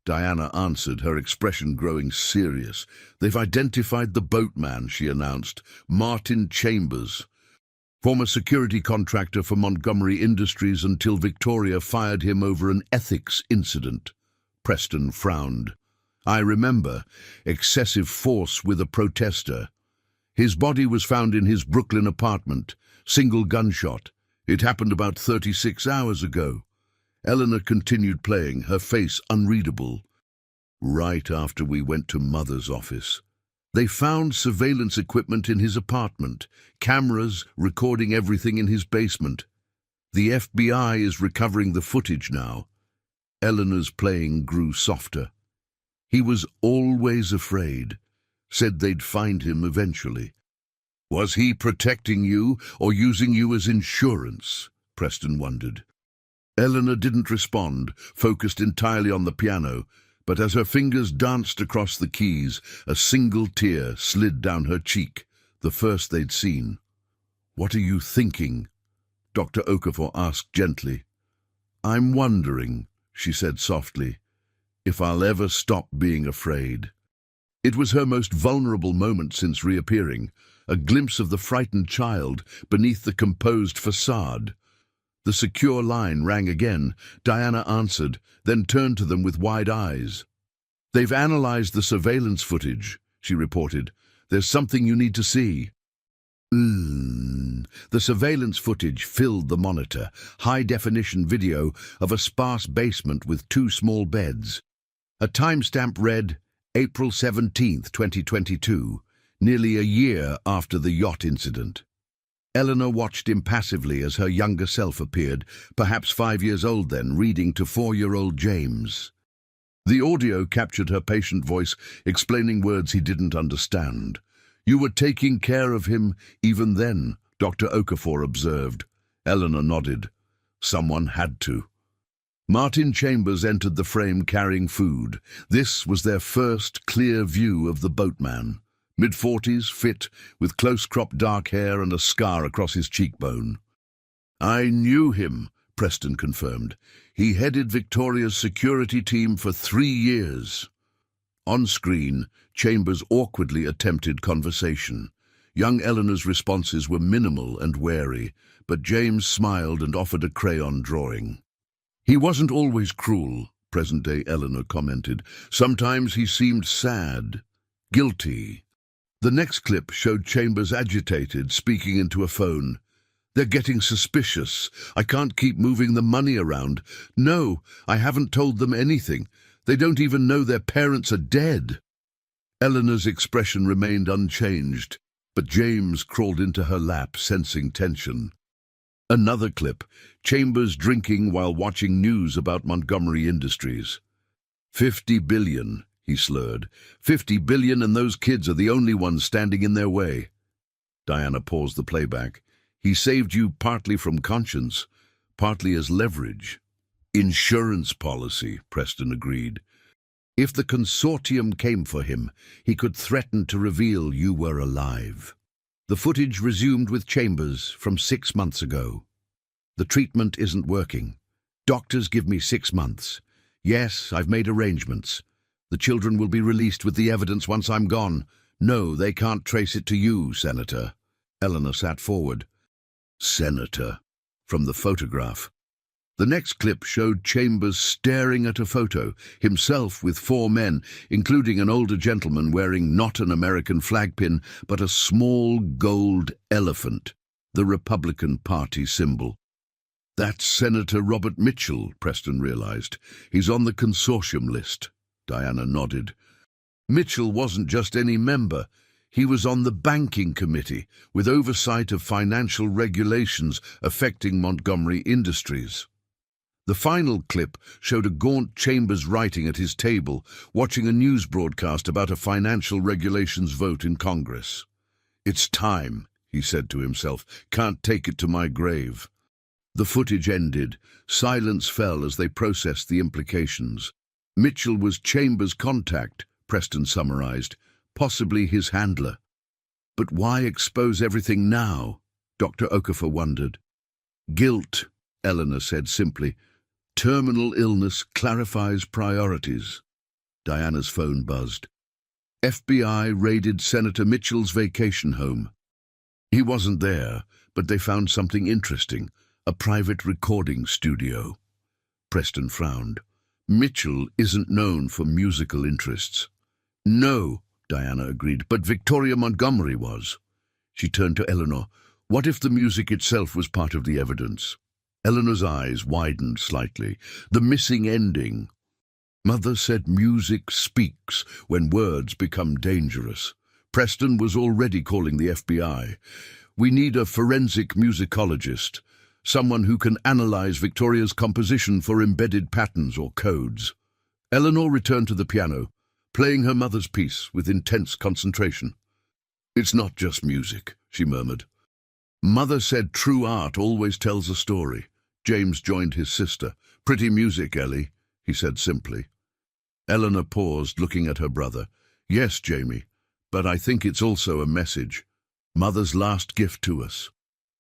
Diana answered, her expression growing serious. "They've identified the boatman," she announced. "Martin Chambers. Former security contractor for Montgomery Industries until Victoria fired him over an ethics incident." Preston frowned. "I remember. Excessive force with a protester. His body was found in his Brooklyn apartment. Single gunshot. It happened about 36 hours ago." Eleanor continued playing, her face unreadable. "Right after we went to Mother's office. They found surveillance equipment in his apartment, cameras recording everything in his basement. The FBI is recovering the footage now." Eleanor's playing grew softer. "He was always afraid. Said they'd find him eventually. Was he protecting you or using you as insurance? Preston wondered. Eleanor didn't respond, focused entirely on the piano, but as her fingers danced across the keys, a single tear slid down her cheek, the first they'd seen. "What are you thinking?" Dr. Okafor asked gently. "I'm wondering," she said softly, "if I'll ever stop being afraid." It was her most vulnerable moment since reappearing, a glimpse of the frightened child beneath the composed facade. The secure line rang again. Diana answered, then turned to them with wide eyes. "They've analyzed the surveillance footage," she reported. "There's something you need to see." The surveillance footage filled the monitor, high-definition video of a sparse basement with 2 small beds. A timestamp read, April 17th, 2022, nearly a year after the yacht incident. Eleanor watched impassively as her younger self appeared, perhaps 5 years old then, reading to 4-year-old James. The audio captured her patient voice, explaining words he didn't understand. "You were taking care of him even then," Dr. Okafor observed. Eleanor nodded. Someone had to. Martin Chambers entered the frame carrying food. This was their first clear view of the boatman. Mid-40s, fit, with close-cropped dark hair and a scar across his cheekbone. "I knew him," Preston confirmed. "He headed Victoria's security team for 3 years. On screen, Chambers awkwardly attempted conversation. Young Eleanor's responses were minimal and wary, but James smiled and offered a crayon drawing. "He wasn't always cruel," present-day Eleanor commented. "Sometimes he seemed sad, guilty." The next clip showed Chambers agitated, speaking into a phone. "They're getting suspicious. I can't keep moving the money around. No, I haven't told them anything. They don't even know their parents are dead." Eleanor's expression remained unchanged, but James crawled into her lap, sensing tension. Another clip, Chambers drinking while watching news about Montgomery Industries. 50 billion, he slurred. 50 billion, and those kids are the only ones standing in their way. Diana paused the playback. "He saved you partly from conscience, partly as leverage." "Insurance policy," Preston agreed. "If the consortium came for him, he could threaten to reveal you were alive." The footage resumed with Chambers from 6 months ago. "The treatment isn't working. Doctors give me 6 months. Yes, I've made arrangements. The children will be released with the evidence once I'm gone. No, they can't trace it to you, Senator." Eleanor sat forward. "Senator," from the photograph. The next clip showed Chambers staring at a photo, himself with 4 men, including an older gentleman wearing not an American flag pin, but a small gold elephant, the Republican Party symbol. "That's Senator Robert Mitchell," Preston realized. "He's on the consortium list." Diana nodded. "Mitchell wasn't just any member. He was on the banking committee, with oversight of financial regulations affecting Montgomery Industries." The final clip showed a gaunt Chambers writing at his table, watching a news broadcast about a financial regulations vote in Congress. "It's time," he said to himself. "Can't take it to my grave." The footage ended. Silence fell as they processed the implications. Mitchell was Chambers' contact, Preston summarized, possibly his handler. But why expose everything now? Dr. Okafor wondered. "Guilt," Eleanor said simply. "Terminal illness clarifies priorities." Diana's phone buzzed. FBI raided Senator Mitchell's vacation home. He wasn't there, but they found something interesting, a private recording studio. Preston frowned. "Mitchell isn't known for musical interests." "No," Diana agreed, "but Victoria Montgomery was." She turned to Eleanor. "What if the music itself was part of the evidence?" Eleanor's eyes widened slightly. "The missing ending." "Mother said music speaks when words become dangerous." Preston was already calling the FBI. "We need a forensic musicologist, someone who can analyze Victoria's composition for embedded patterns or codes." Eleanor returned to the piano, playing her mother's piece with intense concentration. It's not just music, she murmured. Mother said true art always tells a story. James joined his sister. Pretty music, Ellie, he said simply. Eleanor paused, looking at her brother. Yes, Jamie, but I think it's also a message. Mother's last gift to us.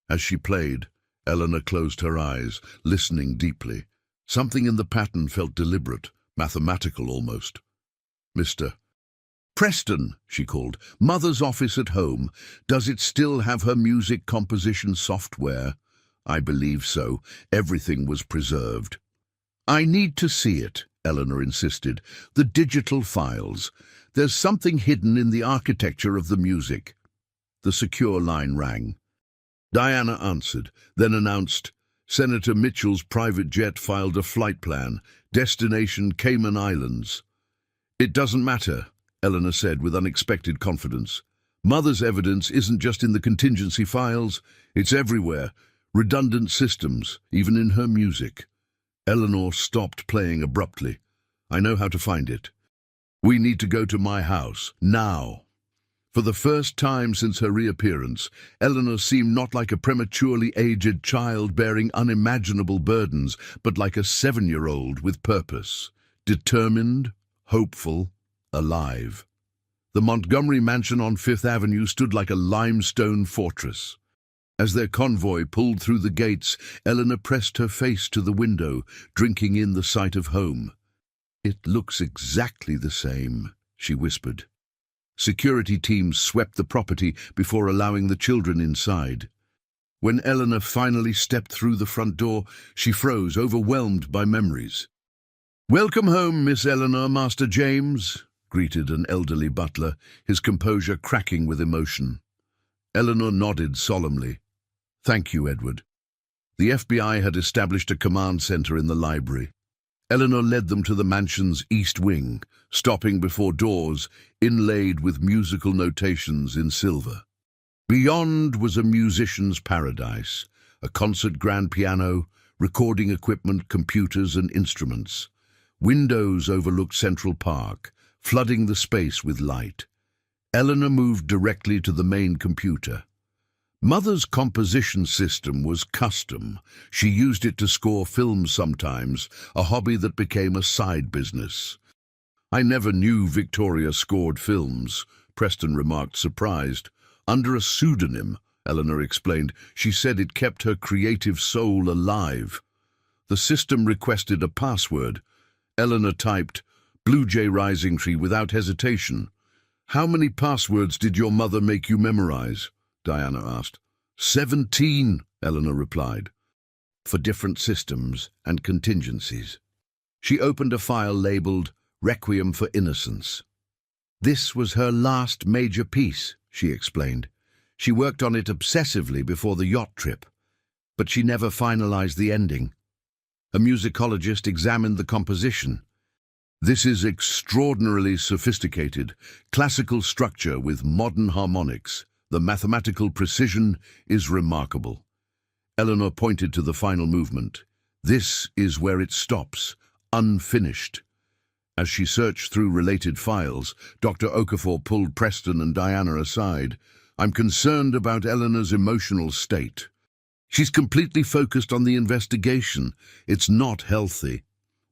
As she played, Eleanor closed her eyes, listening deeply. Something in the pattern felt deliberate, mathematical almost. Mr. Preston, she called. Mother's office at home. Does it still have her music composition software? I believe so. Everything was preserved. I need to see it, Eleanor insisted. The digital files. There's something hidden in the architecture of the music. The secure line rang. Diana answered, then announced, Senator Mitchell's private jet filed a flight plan. Destination Cayman Islands. It doesn't matter, Eleanor said with unexpected confidence. Mother's evidence isn't just in the contingency files, it's everywhere. Redundant systems, even in her music. Eleanor stopped playing abruptly. I know how to find it. We need to go to my house, now. For the first time since her reappearance, Eleanor seemed not like a prematurely aged child bearing unimaginable burdens, but like a 7-year-old with purpose, determined, hopeful, alive. The Montgomery mansion on Fifth Avenue stood like a limestone fortress. As their convoy pulled through the gates, Eleanor pressed her face to the window, drinking in the sight of home. It looks exactly the same, she whispered. Security teams swept the property before allowing the children inside. When Eleanor finally stepped through the front door, she froze, overwhelmed by memories. Welcome home, Miss Eleanor, Master James, greeted an elderly butler, his composure cracking with emotion. Eleanor nodded solemnly. Thank you, Edward. The FBI had established a command center in the library. Eleanor led them to the mansion's east wing, stopping before doors inlaid with musical notations in silver. Beyond was a musician's paradise, a concert grand piano, recording equipment, computers and instruments. Windows overlooked Central Park, flooding the space with light. Eleanor moved directly to the main computer. Mother's composition system was custom. She used it to score films sometimes, a hobby that became a side business. I never knew Victoria scored films, Preston remarked, surprised. Under a pseudonym, Eleanor explained. She said it kept her creative soul alive. The system requested a password. Eleanor typed, Blue Jay Rising Tree without hesitation. How many passwords did your mother make you memorize? Diana asked. 17, Eleanor replied, for different systems and contingencies. She opened a file labeled Requiem for Innocence. This was her last major piece, she explained. She worked on it obsessively before the yacht trip, but she never finalized the ending. A musicologist examined the composition. This is extraordinarily sophisticated, classical structure with modern harmonics. The mathematical precision is remarkable. Eleanor pointed to the final movement. This is where it stops, unfinished. As she searched through related files, Dr. Okafor pulled Preston and Diana aside. I'm concerned about Eleanor's emotional state. She's completely focused on the investigation. It's not healthy.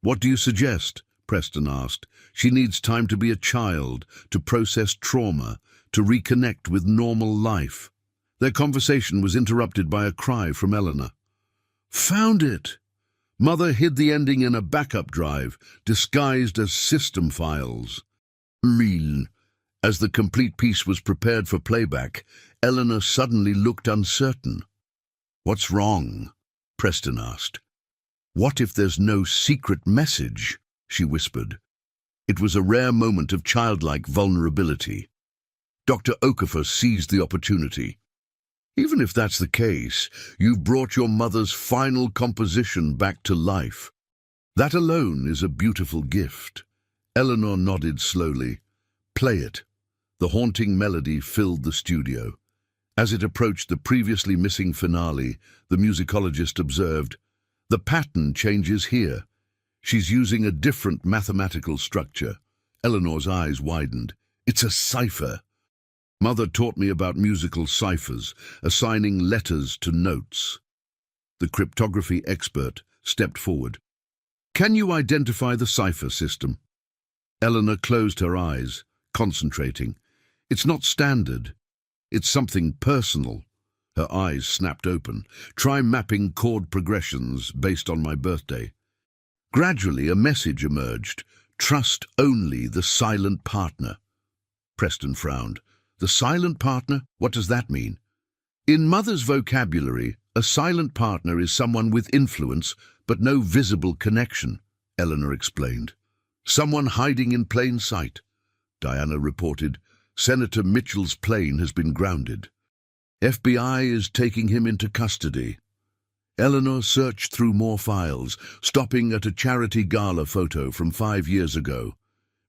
What do you suggest? Preston asked. She needs time to be a child, to process trauma, to reconnect with normal life. Their conversation was interrupted by a cry from Eleanor. Found it! Mother hid the ending in a backup drive, disguised as system files. Mean. As the complete piece was prepared for playback, Eleanor suddenly looked uncertain. What's wrong? Preston asked. What if there's no secret message? She whispered. It was a rare moment of childlike vulnerability. Dr. Okafor seized the opportunity. Even if that's the case, you've brought your mother's final composition back to life. That alone is a beautiful gift. Eleanor nodded slowly. Play it. The haunting melody filled the studio. As it approached the previously missing finale, the musicologist observed, the pattern changes here. She's using a different mathematical structure. Eleanor's eyes widened. It's a cipher. Mother taught me about musical ciphers, assigning letters to notes. The cryptography expert stepped forward. Can you identify the cipher system? Eleanor closed her eyes, concentrating. It's not standard. It's something personal. Her eyes snapped open. Try mapping chord progressions based on my birthday. Gradually, a message emerged. Trust only the silent partner. Preston frowned. The silent partner? What does that mean? In Mother's vocabulary, a silent partner is someone with influence, but no visible connection, Eleanor explained. Someone hiding in plain sight. Diana reported, Senator Mitchell's plane has been grounded. FBI is taking him into custody. Eleanor searched through more files, stopping at a charity gala photo from 5 years ago.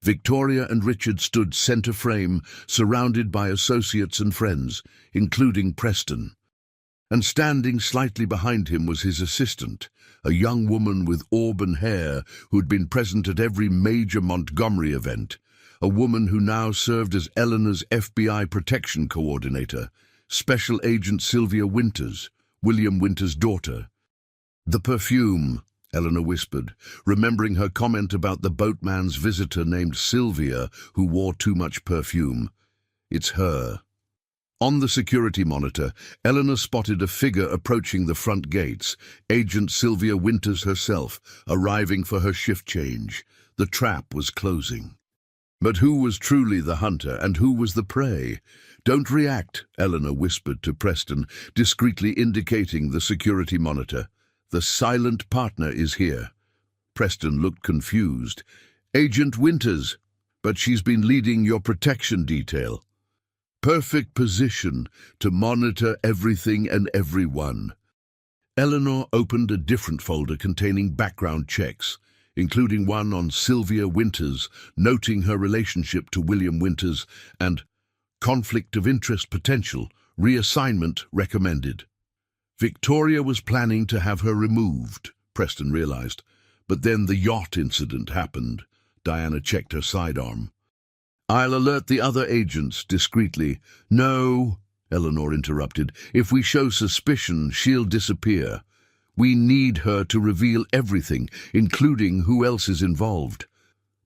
Victoria and Richard stood center frame, surrounded by associates and friends, including Preston. And standing slightly behind him was his assistant, a young woman with auburn hair who'd been present at every major Montgomery event, a woman who now served as Eleanor's FBI protection coordinator, Special Agent Sylvia Winters, William Winters' daughter. The perfume, Eleanor whispered, remembering her comment about the boatman's visitor named Sylvia who wore too much perfume. It's her. On the security monitor, Eleanor spotted a figure approaching the front gates, Agent Sylvia Winters herself, arriving for her shift change. The trap was closing. But who was truly the hunter and who was the prey? Don't react, Eleanor whispered to Preston, discreetly indicating the security monitor. The silent partner is here. Preston looked confused. Agent Winters, but she's been leading your protection detail. Perfect position to monitor everything and everyone. Eleanor opened a different folder containing background checks, including one on Sylvia Winters, noting her relationship to William Winters, and conflict of interest potential, reassignment recommended. Victoria was planning to have her removed, Preston realized, but then the yacht incident happened. Diana checked her sidearm. I'll alert the other agents discreetly. No, Eleanor interrupted. If we show suspicion, she'll disappear. We need her to reveal everything, including who else is involved.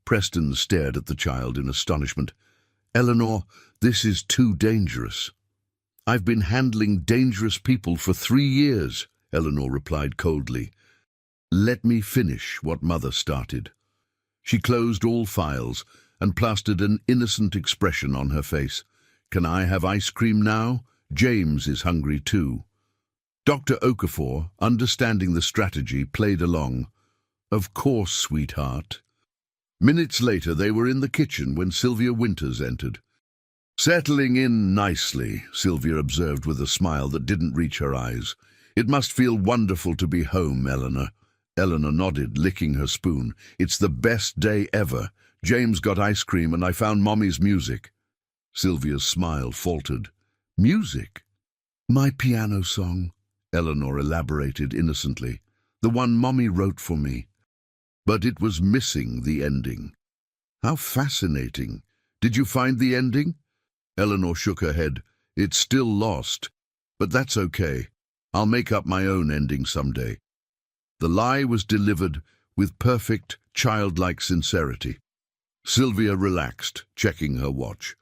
Preston stared at the child in astonishment. Eleanor, this is too dangerous. I've been handling dangerous people for 3 years, Eleanor replied coldly. Let me finish what Mother started. She closed all files and plastered an innocent expression on her face. Can I have ice cream now? James is hungry too. Dr. Okafor, understanding the strategy, played along. Of course, sweetheart. Minutes later, they were in the kitchen when Sylvia Winters entered. Settling in nicely, Sylvia observed with a smile that didn't reach her eyes. It must feel wonderful to be home, Eleanor. Eleanor nodded, licking her spoon. It's the best day ever. James got ice cream and I found Mommy's music. Sylvia's smile faltered. Music? My piano song, Eleanor elaborated innocently. The one Mommy wrote for me. But it was missing the ending. How fascinating. Did you find the ending? Eleanor shook her head. It's still lost. But that's okay. I'll make up my own ending someday. The lie was delivered with perfect, childlike sincerity. Sylvia relaxed, checking her watch.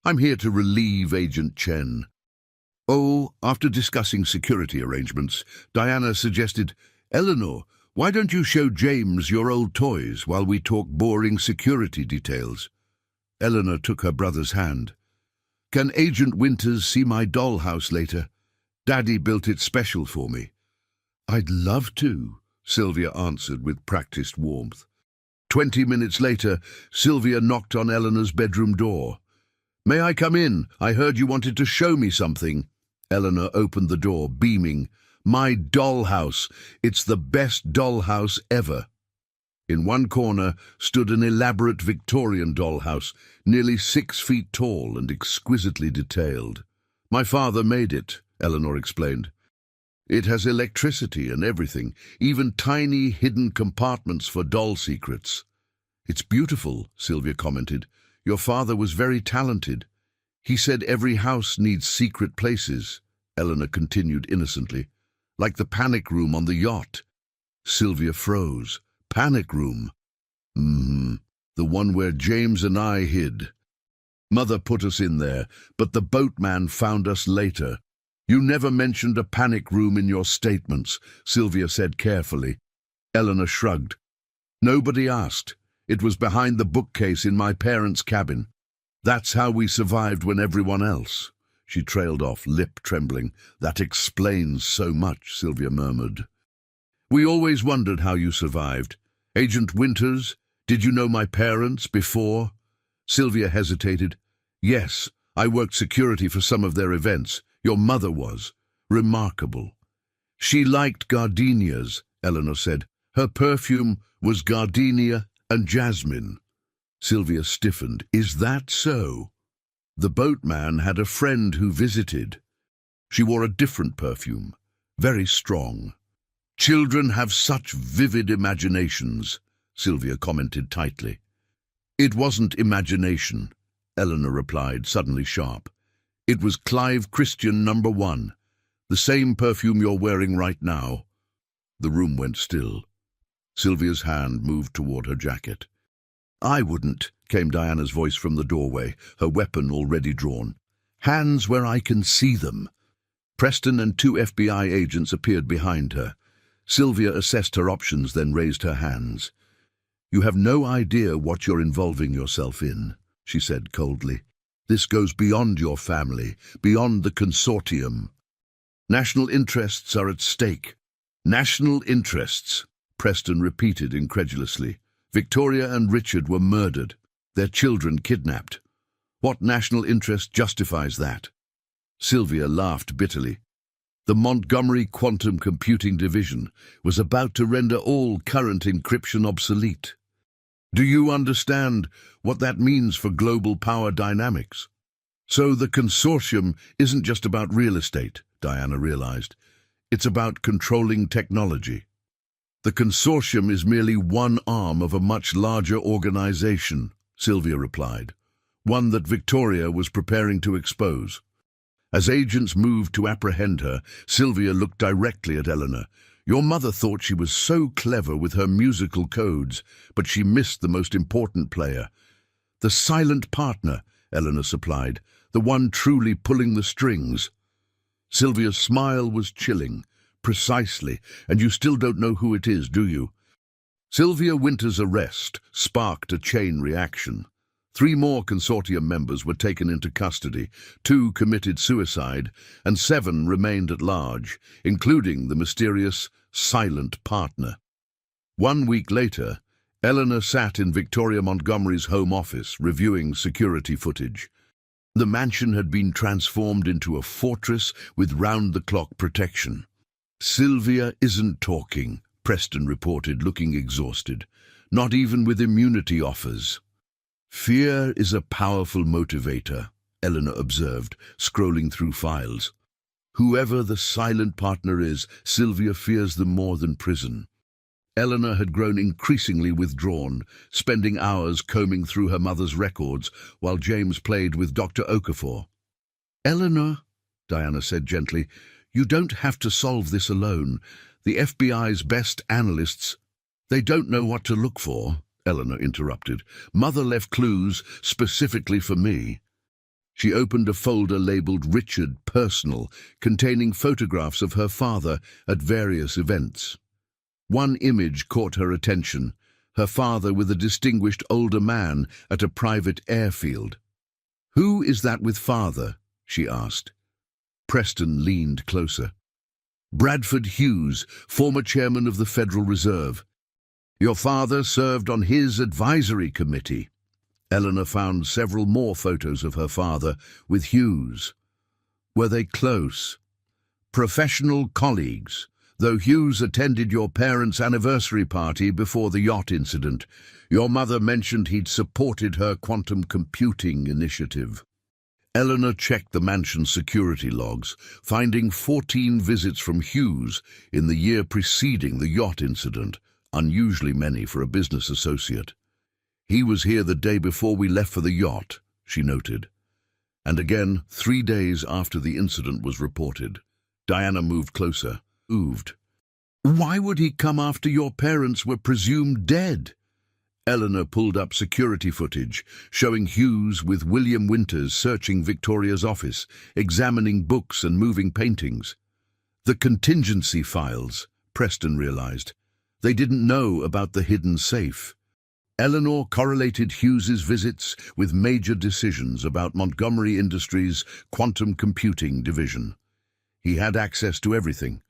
I'm here to relieve Agent Chen. Oh, after discussing security arrangements, Diana suggested, Eleanor, why don't you show James your old toys while we talk boring security details? Eleanor took her brother's hand. Can Agent Winters see my dollhouse later? Daddy built it special for me. I'd love to, Sylvia answered with practiced warmth. 20 minutes later, Sylvia knocked on Eleanor's bedroom door. May I come in? I heard you wanted to show me something. Eleanor opened the door, beaming. My dollhouse. It's the best dollhouse ever. In one corner stood an elaborate Victorian dollhouse, nearly 6 feet tall and exquisitely detailed. My father made it, Eleanor explained. It has electricity and everything, even tiny hidden compartments for doll secrets. It's beautiful, Sylvia commented. Your father was very talented. He said every house needs secret places, Eleanor continued innocently, like the panic room on the yacht. Sylvia froze. Panic room? The one where James and I hid. Mother put us in there, but the boatman found us later. You never mentioned a panic room in your statements, Sylvia said carefully. Eleanor shrugged. Nobody asked. It was behind the bookcase in my parents' cabin. That's how we survived when everyone else. She trailed off, lip trembling. That explains so much, Sylvia murmured. We always wondered how you survived. Agent Winters, did you know my parents before? Sylvia hesitated. Yes, I worked security for some of their events. Your mother was. Remarkable. She liked gardenias, Eleanor said. Her perfume was gardenia and jasmine. Sylvia stiffened. Is that so? The boatman had a friend who visited. She wore a different perfume, very strong. Children have such vivid imaginations, Sylvia commented tightly. It wasn't imagination, Eleanor replied, suddenly sharp. It was Clive Christian #1, the same perfume you're wearing right now. The room went still. Sylvia's hand moved toward her jacket. I wouldn't, came Diana's voice from the doorway, her weapon already drawn. Hands where I can see them. Preston and 2 FBI agents appeared behind her. Sylvia assessed her options, then raised her hands. You have no idea what you're involving yourself in, she said coldly. This goes beyond your family, beyond the consortium. National interests are at stake. National interests, Preston repeated incredulously. Victoria and Richard were murdered, their children kidnapped. What national interest justifies that? Sylvia laughed bitterly. The Montgomery Quantum Computing Division was about to render all current encryption obsolete. Do you understand what that means for global power dynamics? So the consortium isn't just about real estate, Diana realized. It's about controlling technology. The consortium is merely one arm of a much larger organization, Sylvia replied, one that Victoria was preparing to expose. As agents moved to apprehend her, Sylvia looked directly at Eleanor. Your mother thought she was so clever with her musical codes, but she missed the most important player. The silent partner, Eleanor supplied, the one truly pulling the strings. Sylvia's smile was chilling. Precisely, and you still don't know who it is, do you? Sylvia Winters' arrest sparked a chain reaction. 3 more consortium members were taken into custody, 2 committed suicide, and 7 remained at large, including the mysterious silent partner. 1 week later, Eleanor sat in Victoria Montgomery's home office, reviewing security footage. The mansion had been transformed into a fortress with round-the-clock protection. Sylvia isn't talking, Preston reported, looking exhausted. Not even with immunity offers. Fear is a powerful motivator, Eleanor observed, scrolling through files. Whoever the silent partner is, Sylvia fears them more than prison. Eleanor had grown increasingly withdrawn, spending hours combing through her mother's records while James played with Dr. Okafor. Eleanor, Diana said gently, you don't have to solve this alone. The FBI's best analysts, they don't know what to look for, Eleanor interrupted. Mother left clues specifically for me. She opened a folder labeled Richard Personal, containing photographs of her father at various events. One image caught her attention, her father with a distinguished older man at a private airfield. Who is that with father? She asked. Preston leaned closer. Bradford Hughes, former chairman of the Federal Reserve. Your father served on his advisory committee. Eleanor found several more photos of her father with Hughes. Were they close? Professional colleagues, though Hughes attended your parents' anniversary party before the yacht incident. Your mother mentioned he'd supported her quantum computing initiative. Eleanor checked the mansion's security logs, finding 14 visits from Hughes in the year preceding the yacht incident, unusually many for a business associate. He was here the day before we left for the yacht, she noted. And again, 3 days after the incident was reported. Diana moved closer, ooved. "Why would he come after your parents were presumed dead?" Eleanor pulled up security footage, showing Hughes with William Winters searching Victoria's office, examining books and moving paintings. The contingency files, Preston realized. They didn't know about the hidden safe. Eleanor correlated Hughes's visits with major decisions about Montgomery Industries' quantum computing division. He had access to everything.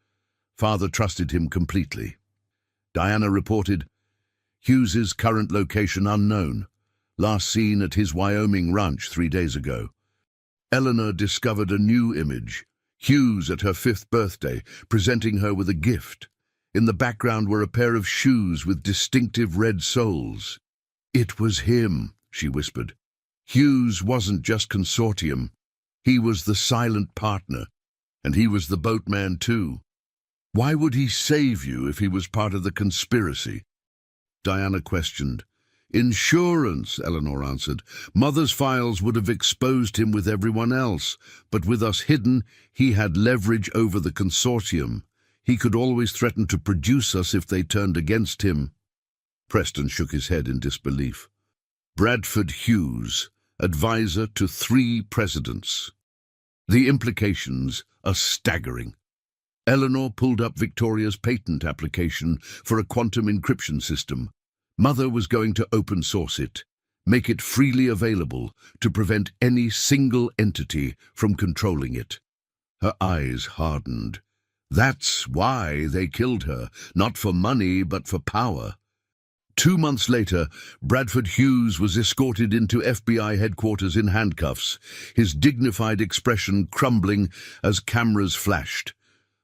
Father trusted him completely. Diana reported, Hughes's current location unknown, last seen at his Wyoming ranch 3 days ago. Eleanor discovered a new image, Hughes at her 5th birthday, presenting her with a gift. In the background were a pair of shoes with distinctive red soles. "It was him," she whispered. "Hughes wasn't just consortium. He was the silent partner, and he was the boatman too. Why would he save you if he was part of the conspiracy?" Diana questioned. "Insurance," Eleanor answered. "Mother's files would have exposed him with everyone else, but with us hidden, he had leverage over the consortium. He could always threaten to produce us if they turned against him." Preston shook his head in disbelief. Bradford Hughes, advisor to 3 presidents. The implications are staggering. Eleanor pulled up Victoria's patent application for a quantum encryption system. Mother was going to open source it, make it freely available to prevent any single entity from controlling it. Her eyes hardened. That's why they killed her, not for money but for power. 2 months later, Bradford Hughes was escorted into FBI headquarters in handcuffs, his dignified expression crumbling as cameras flashed.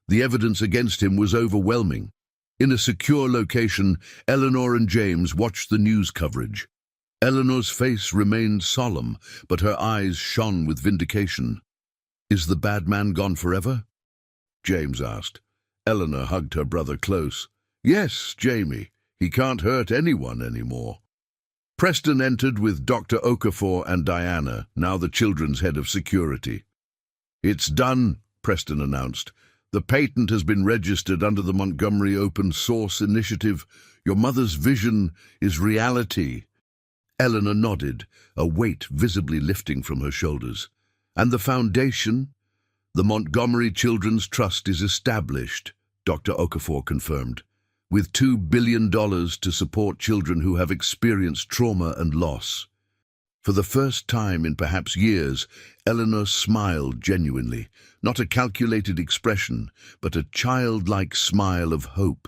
The evidence against him was overwhelming. In a secure location, Eleanor and James watched the news coverage. Eleanor's face remained solemn, but her eyes shone with vindication. "Is the bad man gone forever?" James asked. Eleanor hugged her brother close. "Yes, Jamie. He can't hurt anyone anymore." Preston entered with Dr. Okafor and Diana, now the children's head of security. "It's done," Preston announced. "The patent has been registered under the Montgomery Open Source Initiative. Your mother's vision is reality." Eleanor nodded, a weight visibly lifting from her shoulders. "And the foundation? The Montgomery Children's Trust is established," Dr. Okafor confirmed, "with $2 billion to support children who have experienced trauma and loss." For the first time in perhaps years, Eleanor smiled genuinely, not a calculated expression, but a childlike smile of hope.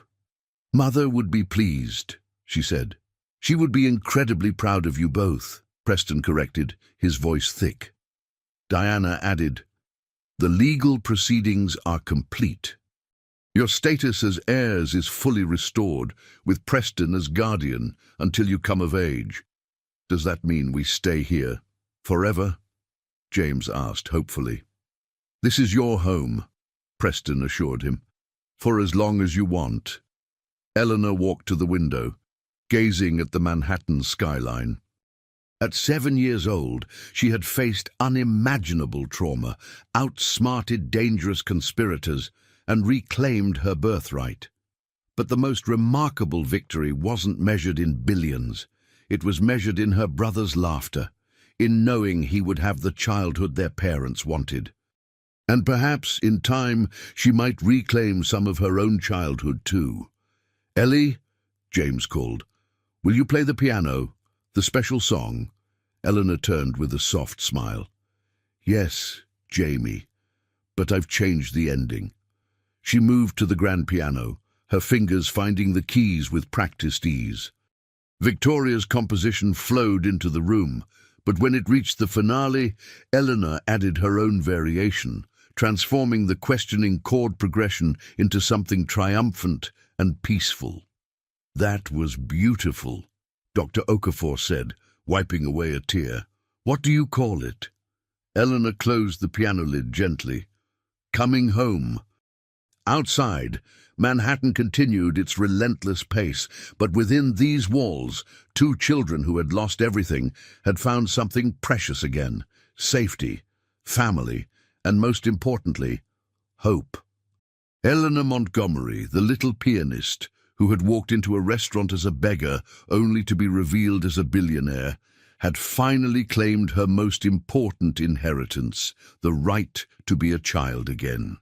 "Mother would be pleased," she said. "She would be incredibly proud of you both," Preston corrected, his voice thick. Diana added, "The legal proceedings are complete. Your status as heirs is fully restored, with Preston as guardian until you come of age. Does that mean we stay here forever?" James asked hopefully. "This is your home," Preston assured him, "for as long as you want." Eleanor walked to the window, gazing at the Manhattan skyline. At 7 years old, she had faced unimaginable trauma, outsmarted dangerous conspirators, and reclaimed her birthright. But the most remarkable victory wasn't measured in billions. It was measured in her brother's laughter, in knowing he would have the childhood their parents wanted. And perhaps, in time, she might reclaim some of her own childhood too. "Ellie," James called, "will you play the piano, the special song?" Eleanor turned with a soft smile. "Yes, Jamie, but I've changed the ending." She moved to the grand piano, her fingers finding the keys with practiced ease. Victoria's composition flowed into the room, but when it reached the finale, Eleanor added her own variation, transforming the questioning chord progression into something triumphant and peaceful. "That was beautiful," Dr. Okafor said, wiping away a tear. "What do you call it?" Eleanor closed the piano lid gently. "Coming Home." Outside, Manhattan continued its relentless pace, but within these walls, 2 children who had lost everything had found something precious again: safety, family, and most importantly, hope. Eleanor Montgomery, the little pianist, who had walked into a restaurant as a beggar only to be revealed as a billionaire, had finally claimed her most important inheritance, the right to be a child again.